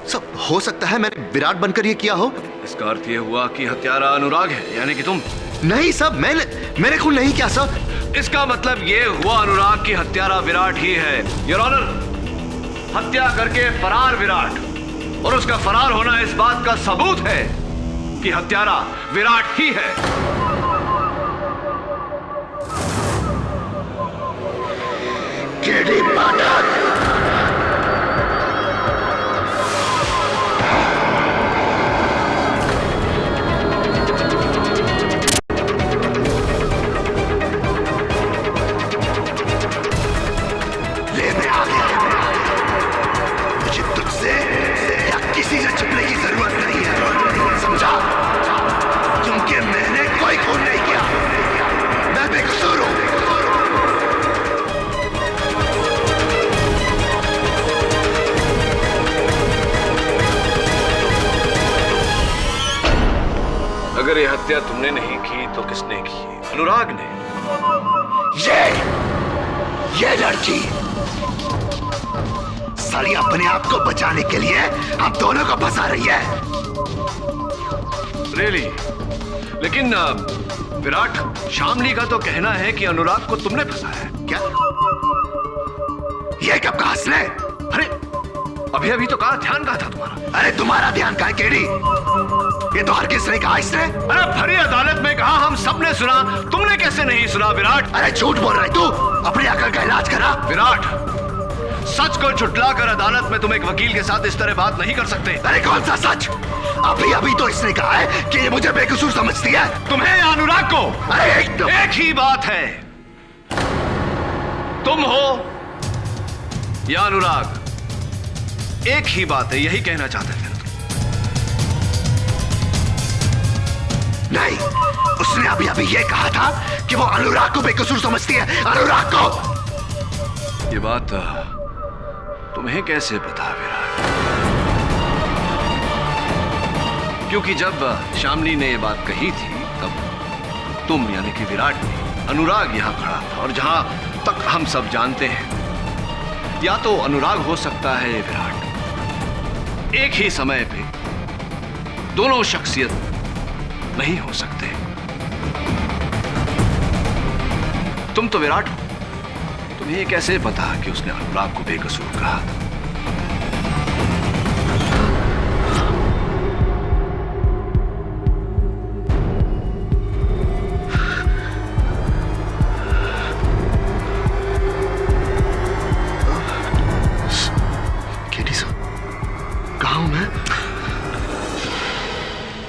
E: सब हो सकता है मैंने विराट बनकर ये किया हो।
B: इसका अर्थ ये हुआ कि हत्यारा अनुराग है, यानी कि तुम।
E: नहीं सब, मैंने खून नहीं किया सर।
B: इसका मतलब ये हुआ अनुराग की हत्यारा विराट ही है। योर ऑनर, हत्या करके फरार विराट, और उसका फरार होना इस बात का सबूत है कि हत्यारा विराट ही है।
R: केडी पाठक,
B: अगर ये हत्या तुमने नहीं की तो किसने की? अनुराग ने।
R: ये लड़की साली अपने आप को बचाने के लिए हम दोनों को फंसा रही है।
B: रियली? लेकिन विराट, शामली का तो कहना है कि अनुराग को तुमने फंसाया है।
R: क्या? ये कब कहा इसने?
B: अरे अभी तो कहा, ध्यान कहा था तुम्हारा।
R: अरे तुम्हारा ध्यान कहा है केडी? ये तो हर किसने कहा इसने?
B: अरे भरी अदालत में कहा, हम सबने सुना, तुमने कैसे नहीं सुना विराट?
R: अरे झूठ बोल रहा है तू, अपनी अकल का इलाज करा।
B: विराट, सच को झुठलाकर अदालत में तुम एक वकील के साथ इस तरह बात नहीं कर सकते।
R: अरे कौन सा सच? अभी तो इसने कहा है कि ये मुझे बेकसूर समझती है।
B: तुम्हें या अनुराग को?
R: अरे
B: एक ही बात है, तुम हो या अनुराग, एक ही बात है, यही कहना चाहते थे।
R: नहीं, उसने अभी ये कहा था कि वो अनुराग को बेकसूर समझती है। अनुराग को
B: ये बात तुम्हें कैसे पता विराट? क्योंकि जब श्यामली ने ये बात कही थी तब तुम यानी कि विराट ने अनुराग यहां खड़ा था, और जहां तक हम सब जानते हैं या तो अनुराग हो सकता है विराट। एक ही समय पे दोनों शख्सियत नहीं हो सकते। तुम तो विराट हो, तुम्हें ये कैसे पता कि उसने अनुराग को बेकसूर कहा?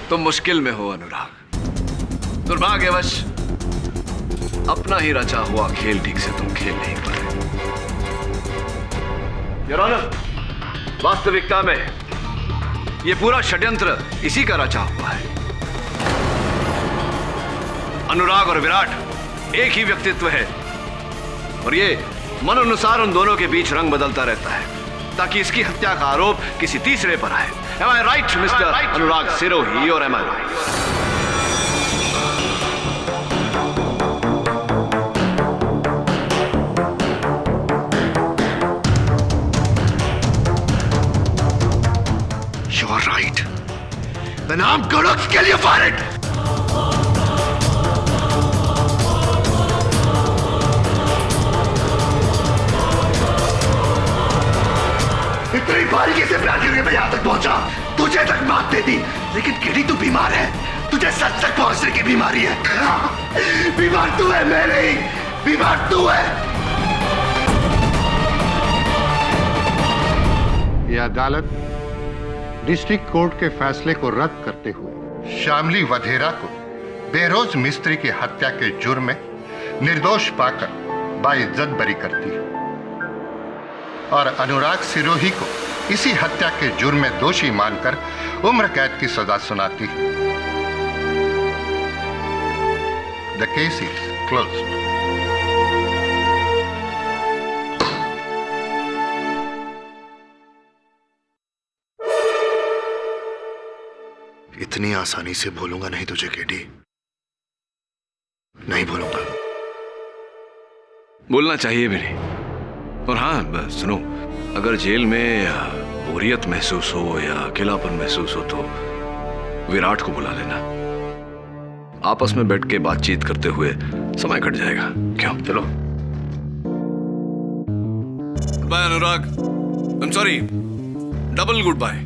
B: तुम मुश्किल में हो अनुराग। दुर्भाग्यवश अपना ही रचा हुआ खेल ठीक से तुम खेल नहीं पाए। योर ऑनर, वास्तविकता में ये पूरा षड्यंत्र इसी का रचा हुआ है। अनुराग और विराट एक ही व्यक्तित्व है, और ये मन अनुसार उन दोनों के बीच रंग बदलता रहता है ताकि इसकी हत्या का आरोप किसी तीसरे पर आए। Am I right, Mr. Anurag Sirohi, or am I right?
E: You are right. Then I'm gonna kill you for it. इतनी बारीकी से प्लान करके मैं यहां तक पहुंचा, तुझे तक मात दे दी, लेकिन किडी तू बीमार है। तुझे सच तक पहुंचने की बीमारी है। बीमार तू है, मैं नहीं। बीमार तू है।
T: यह अदालत डिस्ट्रिक्ट कोर्ट के फैसले को रद्द करते हुए श्यामली वधेरा को बेरोज मिस्त्री की हत्या के जुर्म में निर्दोष पाकर बाइज्जत बरी करती है और अनुराग सिरोही को इसी हत्या के जुर्म में दोषी मानकर उम्र कैद की सजा सुनाती है। The case is closed.
E: इतनी आसानी से भूलूंगा नहीं तुझे केडी, नहीं भूलूंगा।
B: बोलना चाहिए भी नहीं। और हाँ सुनो, अगर जेल में बोरियत महसूस हो या अकेलापन महसूस हो तो विराट को बुला लेना। आपस में बैठ के बातचीत करते हुए समय कट जाएगा। क्यों? चलो। Bye Anurag. I am sorry, double good bye.